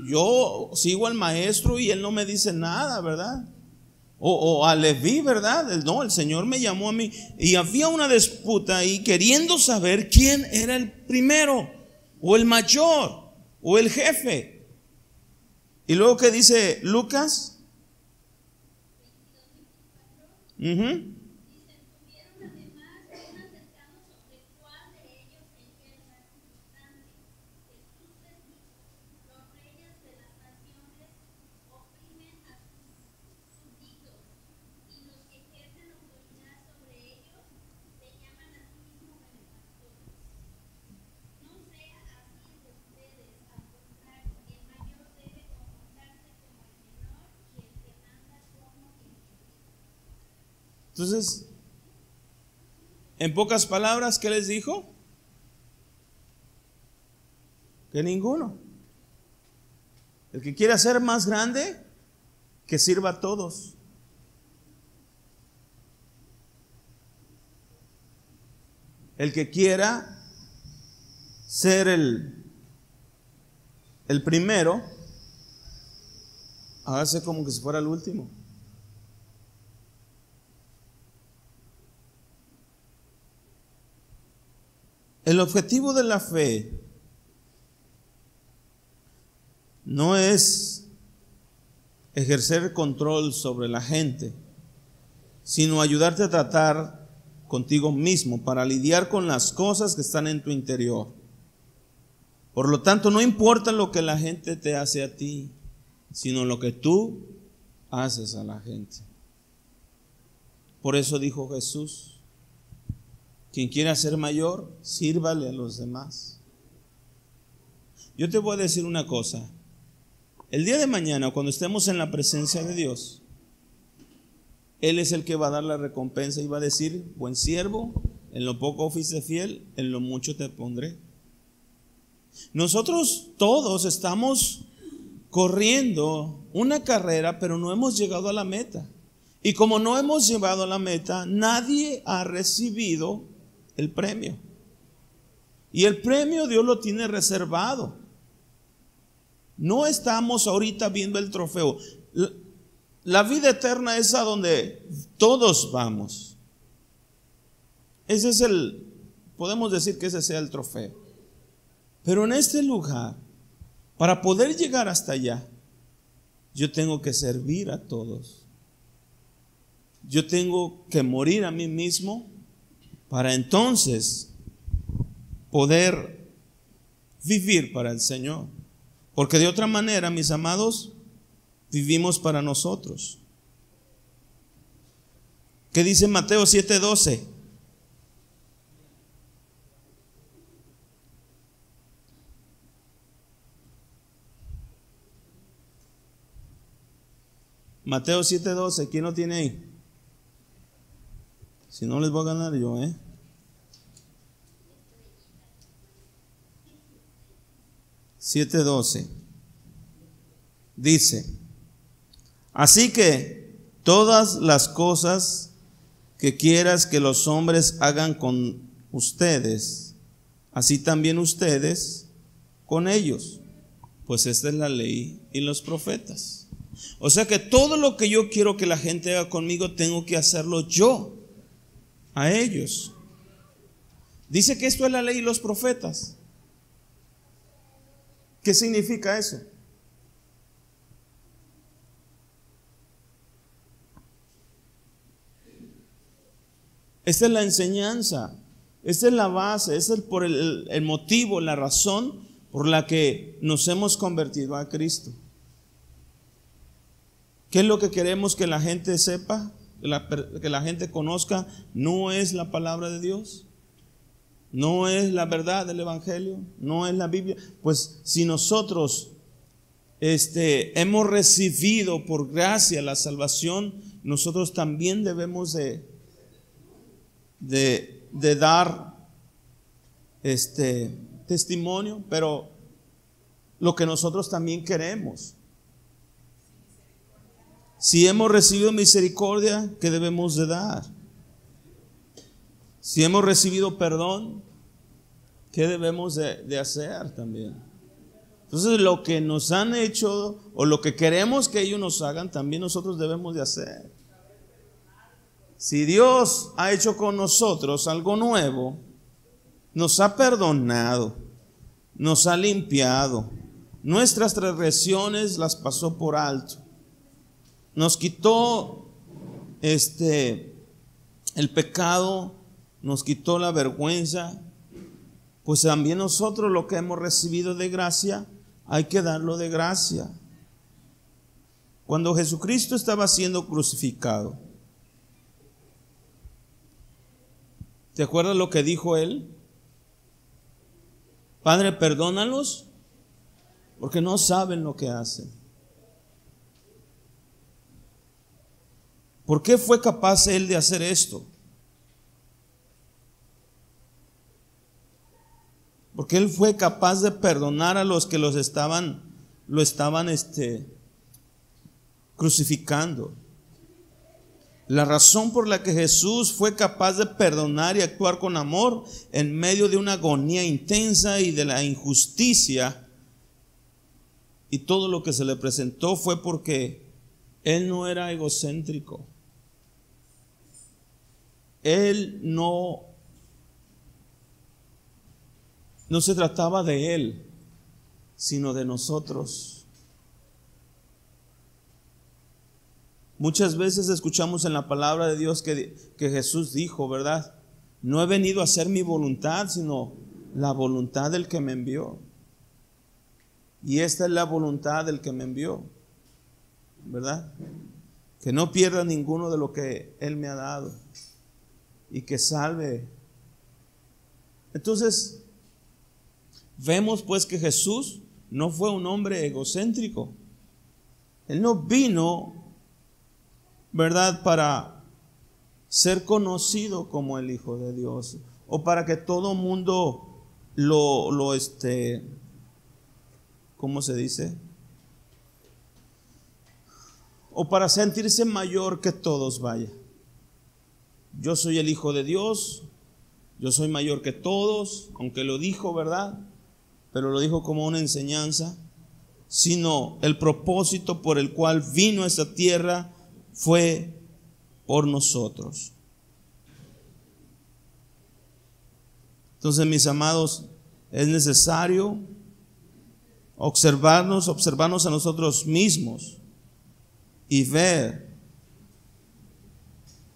yo sigo al maestro y él no me dice nada, ¿verdad? O a Leví, ¿verdad? No, el Señor me llamó a mí. Y había una disputa ahí queriendo saber quién era el primero, o el mayor, o el jefe. Y luego, ¿qué dice Lucas? Entonces, en pocas palabras, ¿qué les dijo? Que ninguno. El que quiera ser más grande, que sirva a todos. El que quiera ser el primero, hágase como que si fuera el último. El objetivo de la fe no es ejercer control sobre la gente, sino ayudarte a tratar contigo mismo para lidiar con las cosas que están en tu interior. Por lo tanto, no importa lo que la gente te hace a ti, sino lo que tú haces a la gente. Por eso dijo Jesús: quien quiera ser mayor, sírvale a los demás. Yo te voy a decir una cosa. El día de mañana, cuando estemos en la presencia de Dios, Él es el que va a dar la recompensa y va a decir: buen siervo, en lo poco fuiste fiel, en lo mucho te pondré. Nosotros todos estamos corriendo una carrera, pero no hemos llegado a la meta. Y como no hemos llegado a la meta, nadie ha recibido el premio. Y el premio Dios lo tiene reservado. No estamos ahorita viendo el trofeo. La vida eterna es a donde todos vamos. Ese es podemos decir que ese sea el trofeo. Pero en este lugar, para poder llegar hasta allá, yo tengo que servir a todos. Yo tengo que morir a mí mismo para entonces poder vivir para el Señor. Porque de otra manera, mis amados, vivimos para nosotros. ¿Qué dice Mateo 7:12? Mateo 7:12, ¿quién lo tiene ahí? Si no, les voy a ganar yo, 7:12 dice: así que todas las cosas que quieras que los hombres hagan con ustedes, así también ustedes con ellos, pues esta es la ley y los profetas. O sea que todo lo que yo quiero que la gente haga conmigo, tengo que hacerlo yo a ellos. Dice que esto es la ley y los profetas. ¿Qué significa eso? Esta es la enseñanza, esta es la base, este es el motivo, la razón por la que nos hemos convertido a Cristo. ¿Qué es lo que queremos que la gente sepa, que la gente conozca? No es la palabra de Dios, no es la verdad del Evangelio, no es la Biblia. Pues si nosotros hemos recibido por gracia la salvación, nosotros también debemos de dar testimonio, pero lo que nosotros también queremos. Si hemos recibido misericordia, ¿qué debemos de dar? Si hemos recibido perdón, ¿qué debemos de hacer también? Entonces lo que nos han hecho o lo que queremos que ellos nos hagan, también nosotros debemos de hacer. Si Dios ha hecho con nosotros algo nuevo, nos ha perdonado, nos ha limpiado, nuestras transgresiones las pasó por alto, nos quitó el pecado, nos quitó la vergüenza, pues también nosotros lo que hemos recibido de gracia, hay que darlo de gracia. Cuando Jesucristo estaba siendo crucificado, ¿te acuerdas lo que dijo él? Padre, perdónalos porque no saben lo que hacen. ¿Por qué fue capaz él de hacer esto? Porque él fue capaz de perdonar a los que lo estaban crucificando. La razón por la que Jesús fue capaz de perdonar y actuar con amor en medio de una agonía intensa y de la injusticia y todo lo que se le presentó fue porque él no era egocéntrico. Él no se trataba de él, sino de nosotros. Muchas veces escuchamos en la palabra de Dios que Jesús dijo, ¿verdad? No he venido a hacer mi voluntad, sino la voluntad del que me envió. Y esta es la voluntad del que me envió, ¿verdad? Que no pierda ninguno de lo que Él me ha dado y que salve. Entonces, vemos pues que Jesús no fue un hombre egocéntrico. Él no vino, ¿verdad?, para ser conocido como el Hijo de Dios o para que todo mundo ¿cómo se dice? O para sentirse mayor que todos, vaya. Yo soy el Hijo de Dios, yo soy mayor que todos, aunque lo dijo, ¿verdad? Pero lo dijo como una enseñanza, sino el propósito por el cual vino a esta tierra fue por nosotros. Entonces, mis amados, es necesario observarnos a nosotros mismos y ver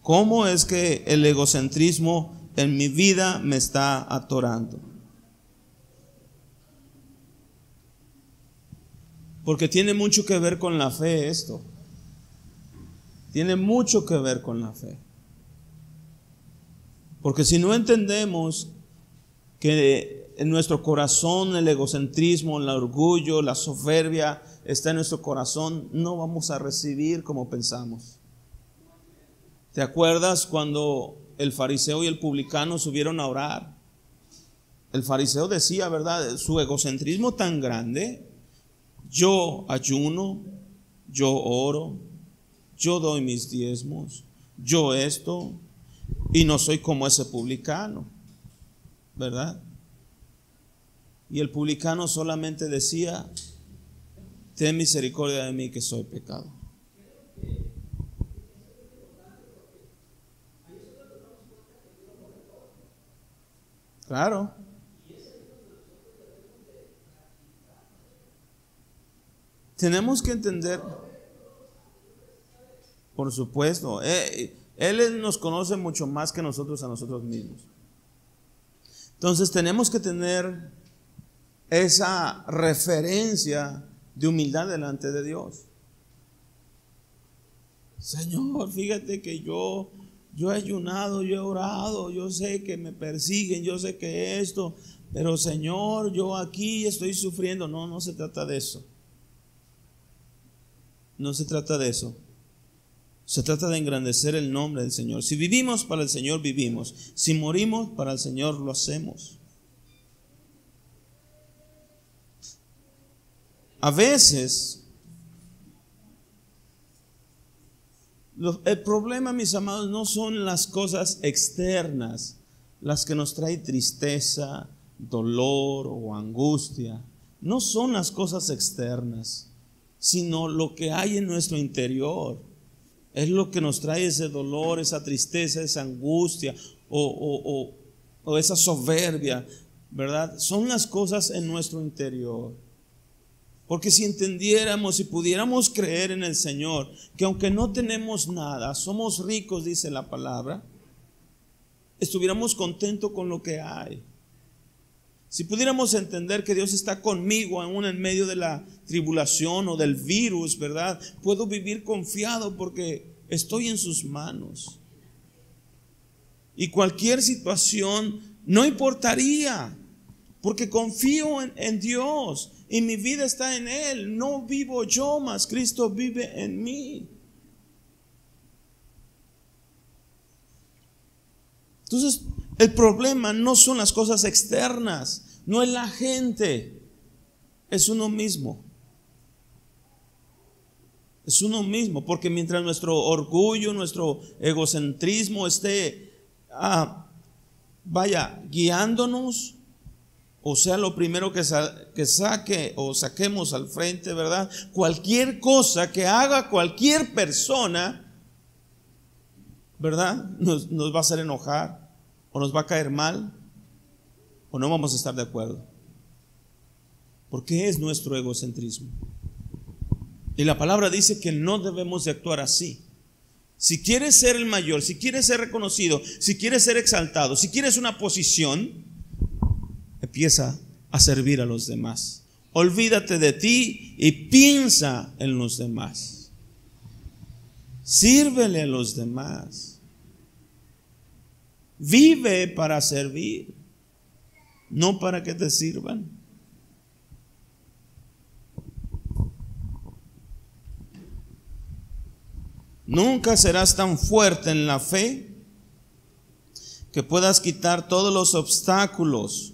cómo es que el egocentrismo en mi vida me está atorando. Porque tiene mucho que ver con la fe esto. Tiene mucho que ver con la fe. Porque si no entendemos que en nuestro corazón el egocentrismo, el orgullo, la soberbia está en nuestro corazón, no vamos a recibir como pensamos. ¿Te acuerdas cuando el fariseo y el publicano subieron a orar? El fariseo decía, ¿verdad?, su egocentrismo tan grande: yo ayuno, yo oro, yo doy mis diezmos, yo esto, y no soy como ese publicano, ¿verdad? Y el publicano solamente decía: ten misericordia de mí que soy pecador. Claro. tenemos que entender, por supuesto, Él nos conoce mucho más que nosotros a nosotros mismos. Entonces tenemos que tener esa referencia de humildad delante de Dios. Señor, fíjate que yo he ayunado, yo he orado, yo sé que me persiguen, yo sé que esto, pero Señor, yo aquí estoy sufriendo. No, no se trata de eso. No se trata de eso. Se trata de engrandecer el nombre del Señor. Si vivimos para el Señor, vivimos. Si morimos para el Señor, lo hacemos. A veces, el problema, mis amados, no son las cosas externas, las que nos trae tristeza, dolor o angustia. No son las cosas externas, sino lo que hay en nuestro interior. Es lo que nos trae ese dolor, esa tristeza, esa angustia o esa soberbia, ¿verdad? Son las cosas en nuestro interior. Porque si entendiéramos y pudiéramos creer en el Señor, que aunque no tenemos nada, somos ricos, dice la palabra, estuviéramos contentos con lo que hay. Si pudiéramos entender que Dios está conmigo aún en medio de la tribulación o del virus, ¿verdad? Puedo vivir confiado porque estoy en sus manos. Y cualquier situación no importaría, porque confío en Dios y mi vida está en Él. No vivo yo, mas Cristo vive en mí. Entonces, el problema no son las cosas externas, no es la gente, es uno mismo. Es uno mismo, porque mientras nuestro orgullo, nuestro egocentrismo esté, guiándonos, o sea, lo primero que saque o saquemos al frente, ¿verdad? Cualquier cosa que haga cualquier persona, ¿verdad? Nos va a hacer enojar, o nos va a caer mal, o no vamos a estar de acuerdo. Porque es nuestro egocentrismo. Y la palabra dice que no debemos de actuar así. Si quieres ser el mayor, si quieres ser reconocido, si quieres ser exaltado, si quieres una posición, empieza a servir a los demás. Olvídate de ti y piensa en los demás. Sírvele a los demás. Vive para servir, no para que te sirvan. Nunca serás tan fuerte en la fe que puedas quitar todos los obstáculos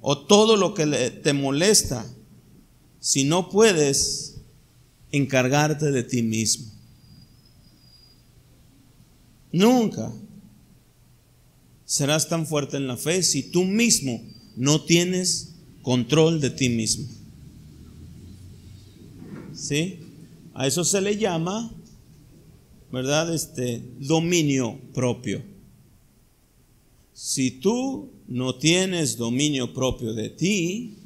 o todo lo que te molesta si no puedes encargarte de ti mismo. Nunca serás tan fuerte en la fe si tú mismo no tienes control de ti mismo. ¿Sí? A eso se le llama, ¿verdad? Dominio propio. Si tú no tienes dominio propio de ti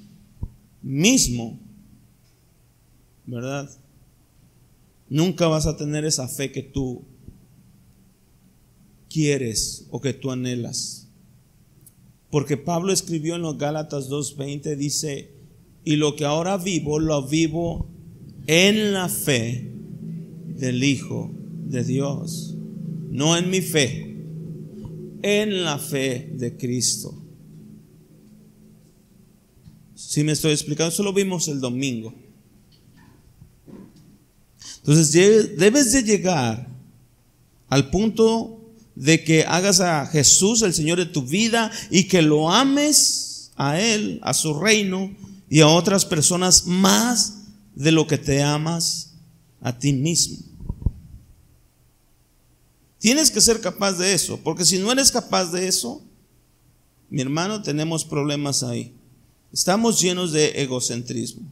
mismo, ¿verdad? Nunca vas a tener esa fe que tú quieres o que tú anhelas. Porque Pablo escribió en los Gálatas 2:20, dice: y lo que ahora vivo, lo vivo en la fe del Hijo de Dios, no en mi fe, en la fe de Cristo. Si me estoy explicando, eso lo vimos el domingo. Entonces debes de llegar al punto de que hagas a Jesús el Señor de tu vida y que lo ames a Él, a su reino y a otras personas más de lo que te amas a ti mismo. Tienes que ser capaz de eso, porque si no eres capaz de eso, mi hermano, tenemos problemas ahí. Estamos llenos de egocentrismo.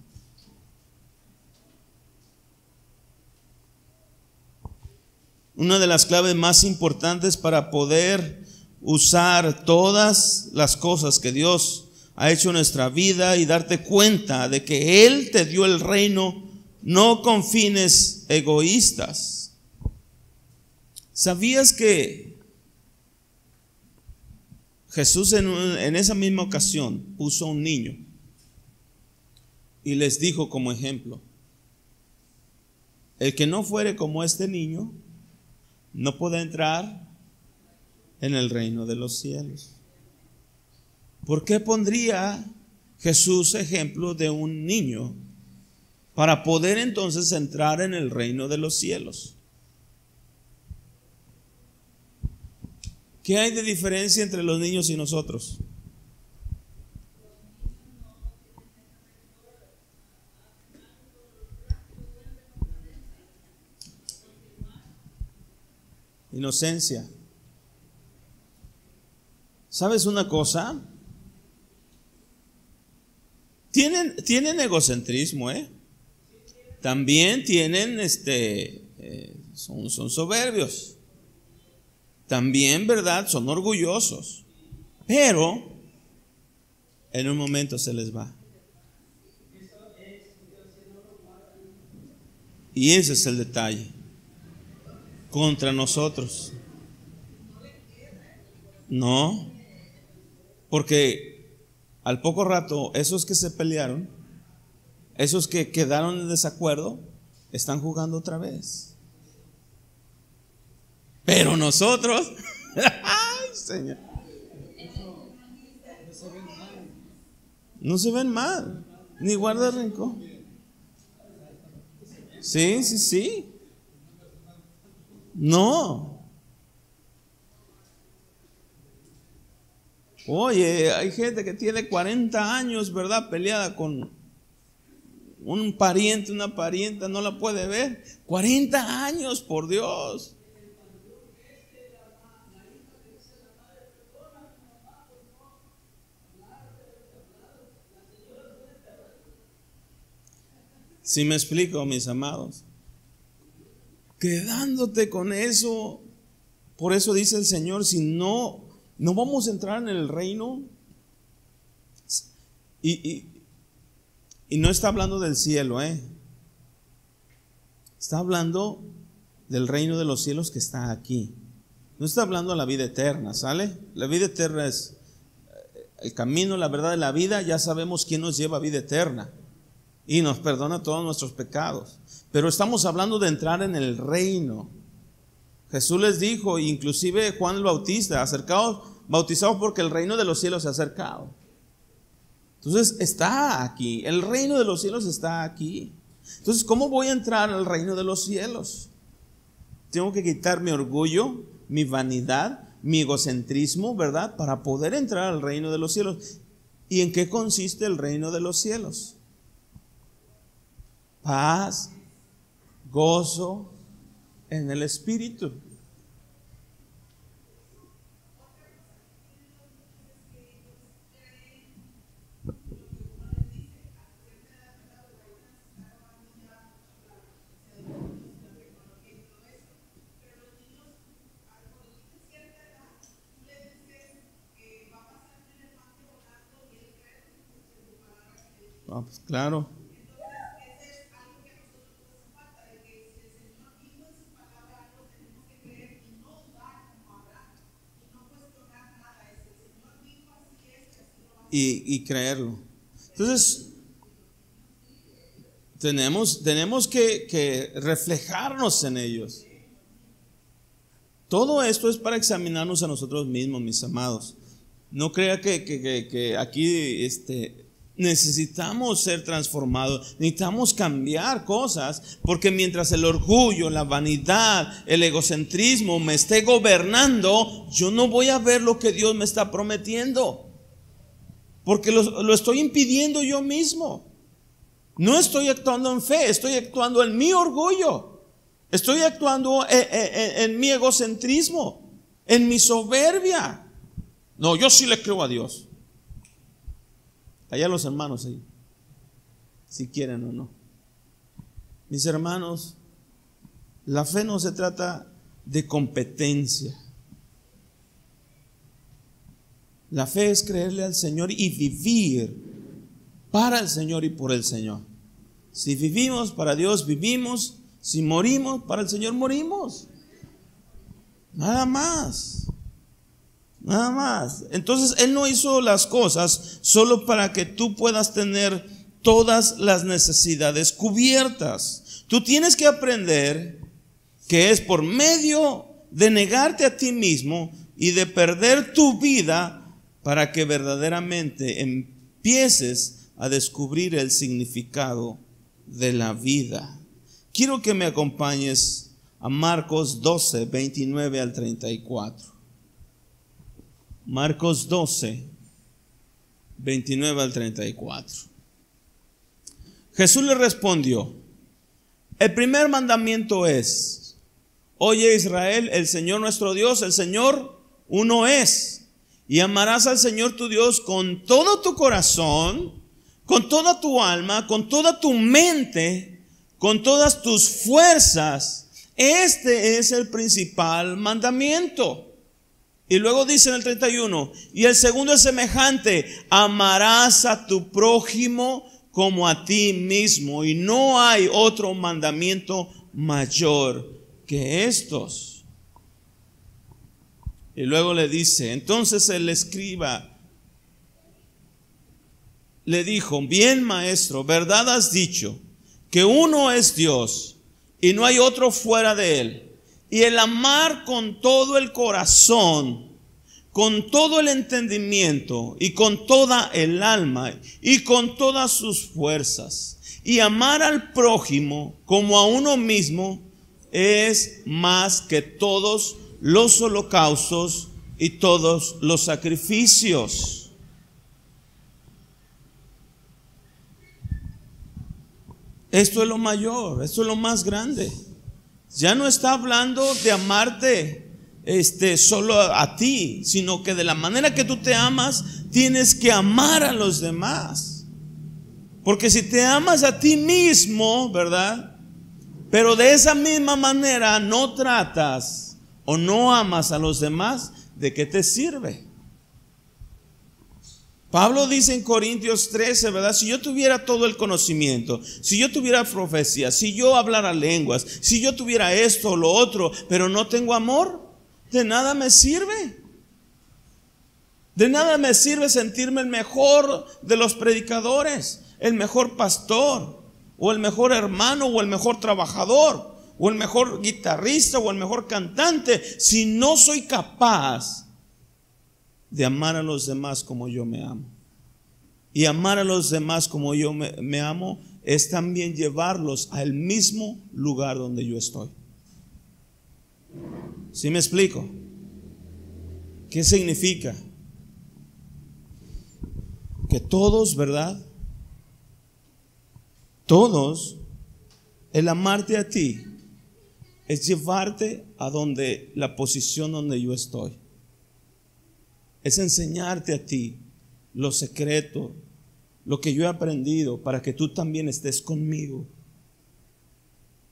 Una de las claves más importantes para poder usar todas las cosas que Dios ha hecho en nuestra vida y darte cuenta de que Él te dio el reino no con fines egoístas. ¿Sabías que Jesús en esa misma ocasión puso a un niño y les dijo como ejemplo: el que no fuere como este niño no puede entrar en el reino de los cielos? ¿Por qué pondría Jesús ejemplo de un niño para poder entonces entrar en el reino de los cielos? ¿Qué hay de diferencia entre los niños y nosotros? Inocencia. ¿Sabes una cosa? Tienen egocentrismo, También tienen son soberbios. También, ¿verdad? Son orgullosos. Pero en un momento se les va. Y ese es el detalle contra nosotros. No, porque al poco rato esos que se pelearon, esos que quedaron en desacuerdo, están jugando otra vez. Pero nosotros, ay, Señor, no se ven mal, ni guarda rencor. Sí. No. Oye, hay gente que tiene 40 años, ¿verdad? Peleada con un pariente, una parienta, no la puede ver. 40 años, por Dios. Si me explico, mis amados, quedándote con eso, por eso dice el Señor, si no vamos a entrar en el reino. Y no está hablando del cielo, está hablando del reino de los cielos que está aquí. No está hablando de la vida eterna, ¿sale? La vida eterna es el camino, la verdad de la vida. Ya sabemos quién nos lleva a vida eterna y nos perdona todos nuestros pecados. Pero estamos hablando de entrar en el reino. Jesús les dijo, inclusive Juan el Bautista: acercaos, bautizados, porque el reino de los cielos se ha acercado. Entonces está aquí, el reino de los cielos está aquí. Entonces, ¿cómo voy a entrar al reino de los cielos? Tengo que quitar mi orgullo, mi vanidad, mi egocentrismo, ¿verdad? Para poder entrar al reino de los cielos. ¿Y en qué consiste el reino de los cielos? Paz, gozo en el Espíritu. Pues claro. Y creerlo. Entonces, tenemos que reflejarnos en ellos. Todo esto es para examinarnos a nosotros mismos, mis amados. No crea que aquí necesitamos ser transformados, necesitamos cambiar cosas, porque mientras el orgullo, la vanidad, el egocentrismo me esté gobernando, yo no voy a ver lo que Dios me está prometiendo, porque lo estoy impidiendo yo mismo. No estoy actuando en fe, estoy actuando en mi orgullo, estoy actuando en mi egocentrismo, en mi soberbia. No, yo sí le creo a Dios. Allá los hermanos ahí, si quieren o no. Mis hermanos, la fe no se trata de competencia. La fe es creerle al Señor y vivir para el Señor y por el Señor. Si vivimos, para Dios vivimos. Si morimos, para el Señor morimos. Nada más. Nada más. Entonces Él no hizo las cosas solo para que tú puedas tener todas las necesidades cubiertas. Tú tienes que aprender que es por medio de negarte a ti mismo y de perder tu vida para que verdaderamente empieces a descubrir el significado de la vida. Quiero que me acompañes a Marcos 12, 29 al 34. Marcos 12, 29 al 34. Jesús le respondió: el primer mandamiento es: oye Israel, el Señor nuestro Dios, el Señor uno es. Y amarás al Señor tu Dios con todo tu corazón, con toda tu alma, con toda tu mente, con todas tus fuerzas. Este es el principal mandamiento. Y luego dice en el 31, y el segundo es semejante: amarás a tu prójimo como a ti mismo. Y no hay otro mandamiento mayor que estos. Y luego le dice, entonces el escriba le dijo: bien, maestro, verdad has dicho, que uno es Dios y no hay otro fuera de él. Y el amar con todo el corazón, con todo el entendimiento y con toda el alma y con todas sus fuerzas, y amar al prójimo como a uno mismo, es más que todos los holocaustos y todos los sacrificios. Esto es lo mayor, esto es lo más grande. Ya no está hablando de amarte solo a ti, sino que de la manera que tú te amas, tienes que amar a los demás. Porque si te amas a ti mismo, ¿verdad? Pero de esa misma manera no tratas o no amas a los demás, ¿de qué te sirve? Pablo dice en Corintios 13, ¿verdad? Si yo tuviera todo el conocimiento, si yo tuviera profecía, si yo hablara lenguas, si yo tuviera esto o lo otro, pero no tengo amor, de nada me sirve. De nada me sirve sentirme el mejor de los predicadores, el mejor pastor, o el mejor hermano, o el mejor trabajador, o el mejor guitarrista, o el mejor cantante, si no soy capaz de amar a los demás como yo me amo. Y amar a los demás como yo me amo es también llevarlos al mismo lugar donde yo estoy. ¿Sí me explico? ¿Qué significa? Que todos, ¿verdad? Todos, el amarte a ti es llevarte a donde la posición donde yo estoy. Es enseñarte a ti lo secreto, lo que yo he aprendido, para que tú también estés conmigo.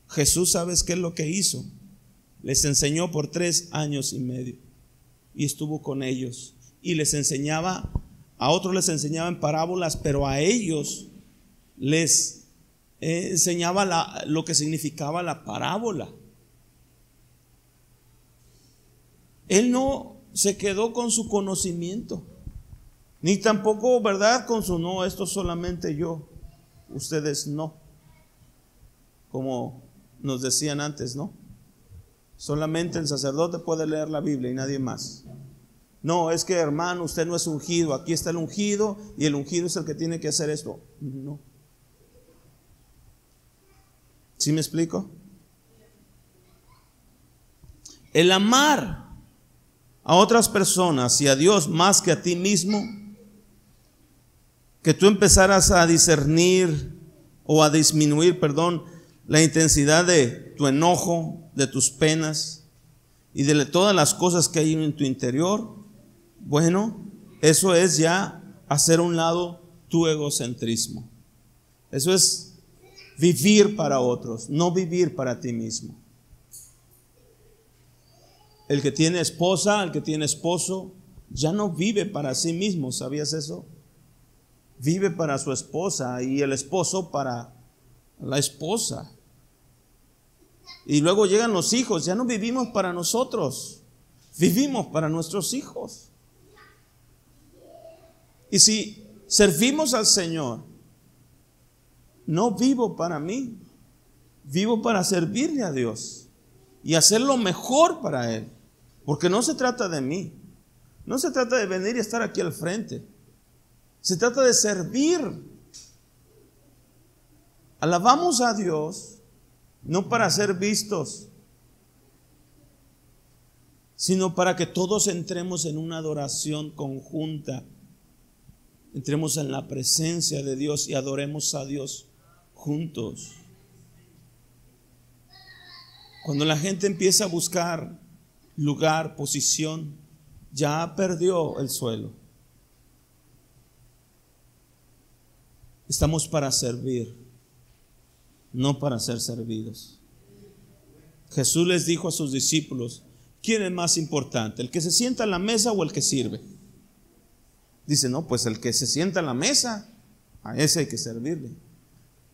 Jesús, ¿sabes qué es lo que hizo? Les enseñó por 3 años y medio y estuvo con ellos y les enseñaba, a otros les enseñaba en parábolas, pero a ellos les enseñaba lo que significaba la parábola. Él no se quedó con su conocimiento, ni tampoco, ¿verdad?, con su no, esto solamente yo, ustedes no, como nos decían antes, ¿no? Solamente el sacerdote puede leer la Biblia y nadie más. No, es que hermano, usted no es ungido, aquí está el ungido y el ungido es el que tiene que hacer esto. No. ¿Sí me explico? El amar a otras personas y a Dios más que a ti mismo, que tú empezaras a discernir o a disminuir, la intensidad de tu enojo, de tus penas y de todas las cosas que hay en tu interior. Bueno, eso es ya hacer a un lado tu egocentrismo. Eso es vivir para otros, no vivir para ti mismo. El que tiene esposa, el que tiene esposo, ya no vive para sí mismo, ¿sabías eso? Vive para su esposa y el esposo para a la esposa. Y luego llegan los hijos. Ya no vivimos para nosotros, vivimos para nuestros hijos. Y si servimos al Señor, no vivo para mí, vivo para servirle a Dios y hacer lo mejor para Él. Porque no se trata de mí, no se trata de venir y estar aquí al frente, se trata de servir. Alabamos a Dios no para ser vistos, sino para que todos entremos en una adoración conjunta, entremos en la presencia de Dios y adoremos a Dios juntos. Cuando la gente empieza a buscar lugar, posición, ya perdió el suelo. Estamos para servir, no para ser servidos. Jesús les dijo a sus discípulos: ¿quién es más importante, el que se sienta en la mesa o el que sirve? Dice: no, pues el que se sienta en la mesa, a ese hay que servirle.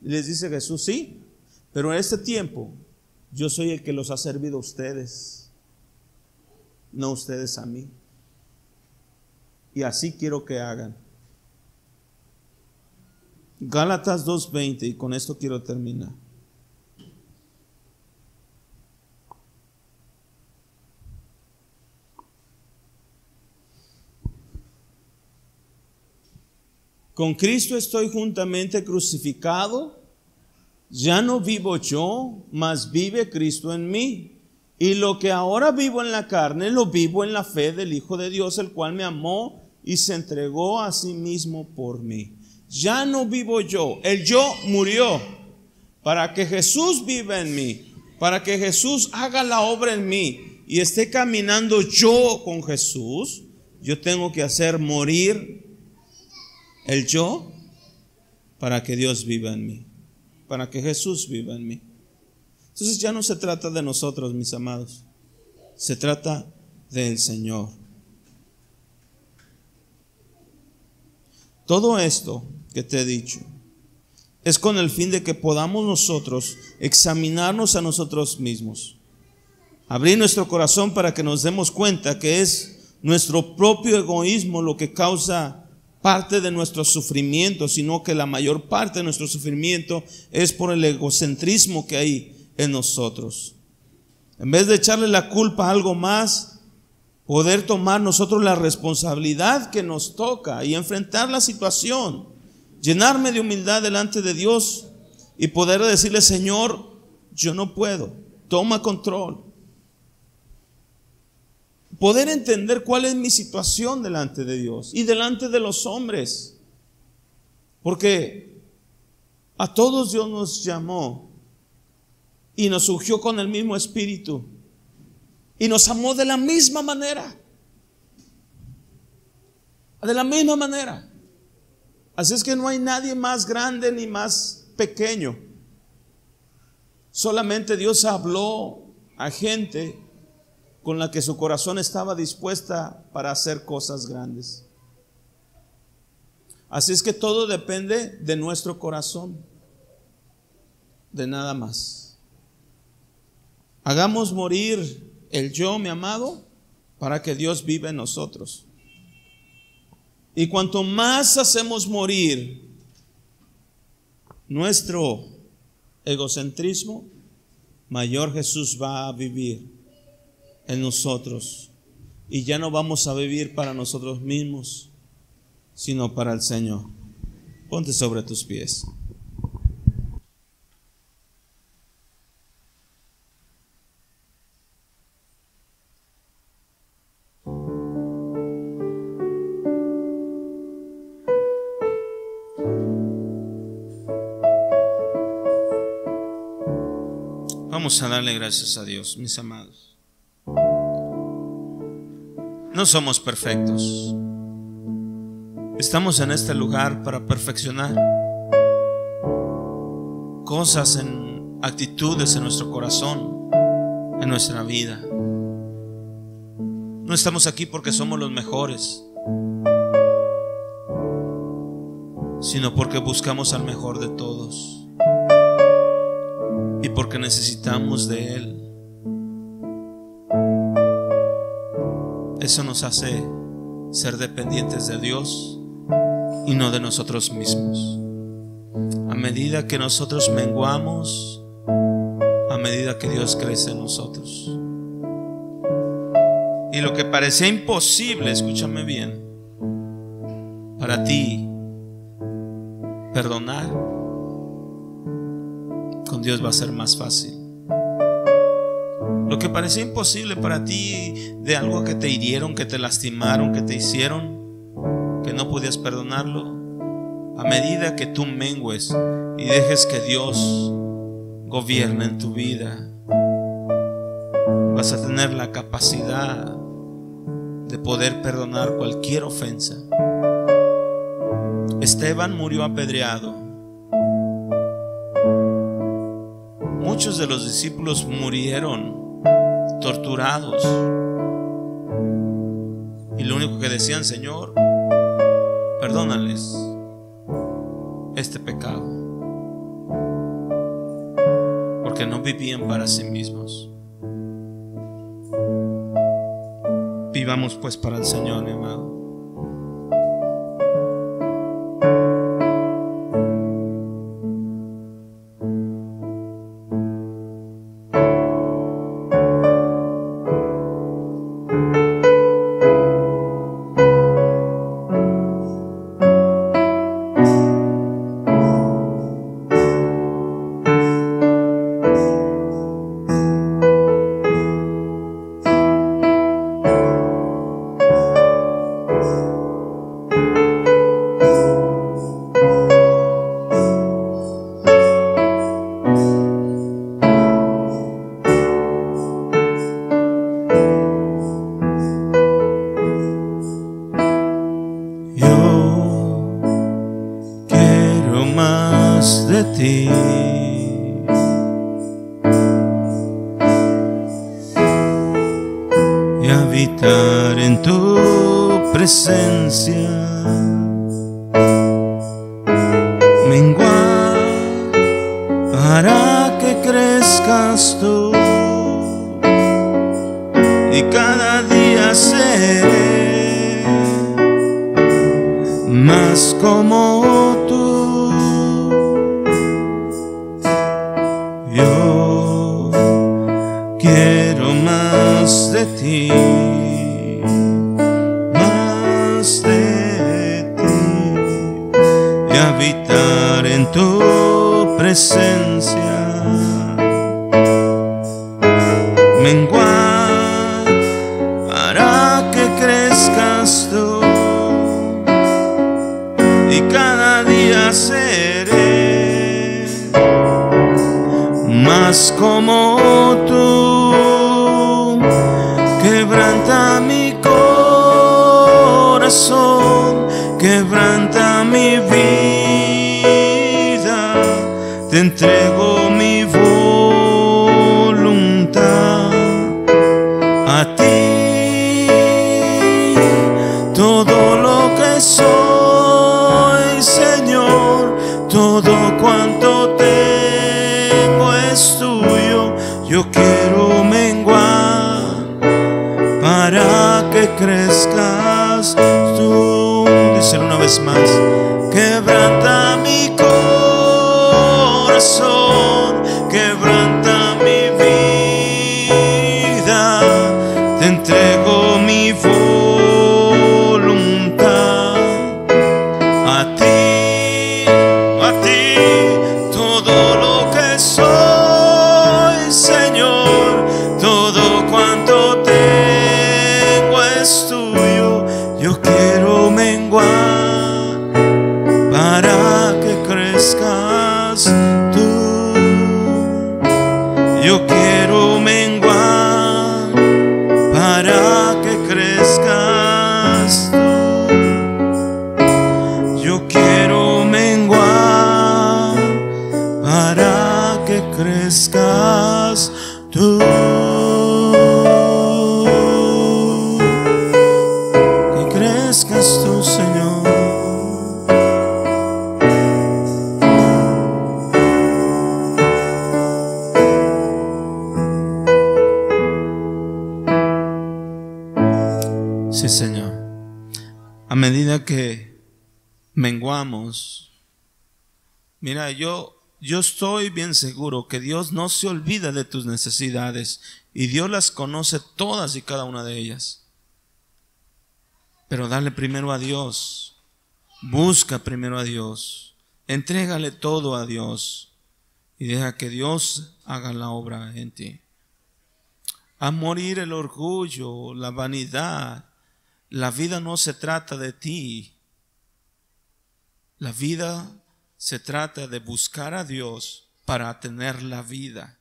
Y les dice Jesús: sí, pero en este tiempo yo soy el que los ha servido a ustedes, no ustedes a mí. Y así quiero que hagan. Gálatas 2:20, y con esto quiero terminar. Con Cristo estoy juntamente crucificado. Ya no vivo yo, mas vive Cristo en mí. Y lo que ahora vivo en la carne, lo vivo en la fe del Hijo de Dios, el cual me amó y se entregó a sí mismo por mí. Ya no vivo yo, el yo murió para que Jesús viva en mí, para que Jesús haga la obra en mí y esté caminando yo con Jesús. Yo tengo que hacer morir el yo para que Dios viva en mí, para que Jesús viva en mí. Entonces ya no se trata de nosotros, mis amados, se trata del Señor. Todo esto que te he dicho es con el fin de que podamos nosotros examinarnos a nosotros mismos, abrir nuestro corazón para que nos demos cuenta que es nuestro propio egoísmo lo que causa parte de nuestro sufrimiento, sino que la mayor parte de nuestro sufrimiento es por el egocentrismo que hay en nosotros. En vez de echarle la culpa a algo más, poder tomar nosotros la responsabilidad que nos toca y enfrentar la situación, llenarme de humildad delante de Dios y poder decirle: Señor, yo no puedo, toma control. Poder entender cuál es mi situación delante de Dios y delante de los hombres, porque a todos Dios nos llamó y nos ungió con el mismo espíritu y nos amó de la misma manera, así es que no hay nadie más grande ni más pequeño. Solamente Dios habló a gente con la que su corazón estaba dispuesta para hacer cosas grandes. Así es que todo depende de nuestro corazón, de nada más. Hagamos morir el yo, mi amado, para que Dios viva en nosotros. Y cuanto más hacemos morir nuestro egocentrismo, mayor Jesús va a vivir en nosotros, y ya no vamos a vivir para nosotros mismos, sino para el Señor. Ponte sobre tus pies. Vamos a darle gracias a Dios, mis amados. No somos perfectos. Estamos en este lugar para perfeccionar cosas, en actitudes en nuestro corazón, en nuestra vida. No estamos aquí porque somos los mejores, sino porque buscamos al mejor de todos. porque necesitamos de Él. Eso nos hace ser dependientes de Dios y no de nosotros mismos. A medida que nosotros menguamos, a medida que Dios crece en nosotros. Y lo que parecía imposible, escúchame bien, para ti perdonar, con Dios va a ser más fácil. Lo que parecía imposible para ti, de algo que te hirieron, que te lastimaron, que te hicieron, que no podías perdonarlo, a medida que tú mengues y dejes que Dios gobierne en tu vida, vas a tener la capacidad de poder perdonar cualquier ofensa. Esteban murió apedreado. Muchos de los discípulos murieron torturados, y lo único que decían: Señor, perdónales este pecado, porque no vivían para sí mismos. Vivamos pues para el Señor, mi amado. Y habitar en tu presencia, menguar para que crezcas tú, y cada día seré más como tú. Yo quiero más de ti, más de ti, y habitar en tu presencia, menguar para que crezcas tú, y cada día seré más como tú. Quebranta mi corazón, quebranta mi vida, te entrego mi voluntad a ti. Todo lo que soy, Señor, todo cuanto tengo es tuyo. Yo quiero menguar para que crezcas tú. Díselo una vez más. Quebranta mi corazón, quebranta mi vida, te entrego mi voluntad a ti, a ti. Todo lo que soy, Señor, todo cuanto tengo es tuyo. Yo quiero menguar para que crezcas tú. Yo quiero menguar para que crezcas tú. Yo quiero menguar para que crezcas tú. Que crezcas tú, Señor. medida que menguamos, mira, yo estoy bien seguro que Dios no se olvida de tus necesidades y Dios las conoce todas y cada una de ellas. Pero dale primero a Dios, busca primero a Dios, entrégale todo a Dios y deja que Dios haga la obra en ti. A morir el orgullo, la vanidad. La vida no se trata de ti. La vida se trata de buscar a Dios para tener la vida.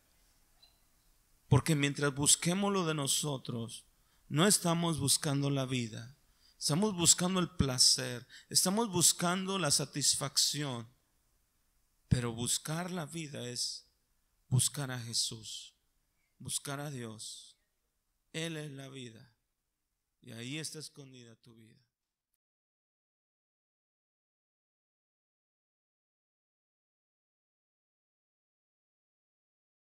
Porque mientras busquemos lo de nosotros, no estamos buscando la vida. Estamos buscando el placer, estamos buscando la satisfacción. Pero buscar la vida es buscar a Jesús, buscar a Dios. Él es la vida y ahí está escondida tu vida.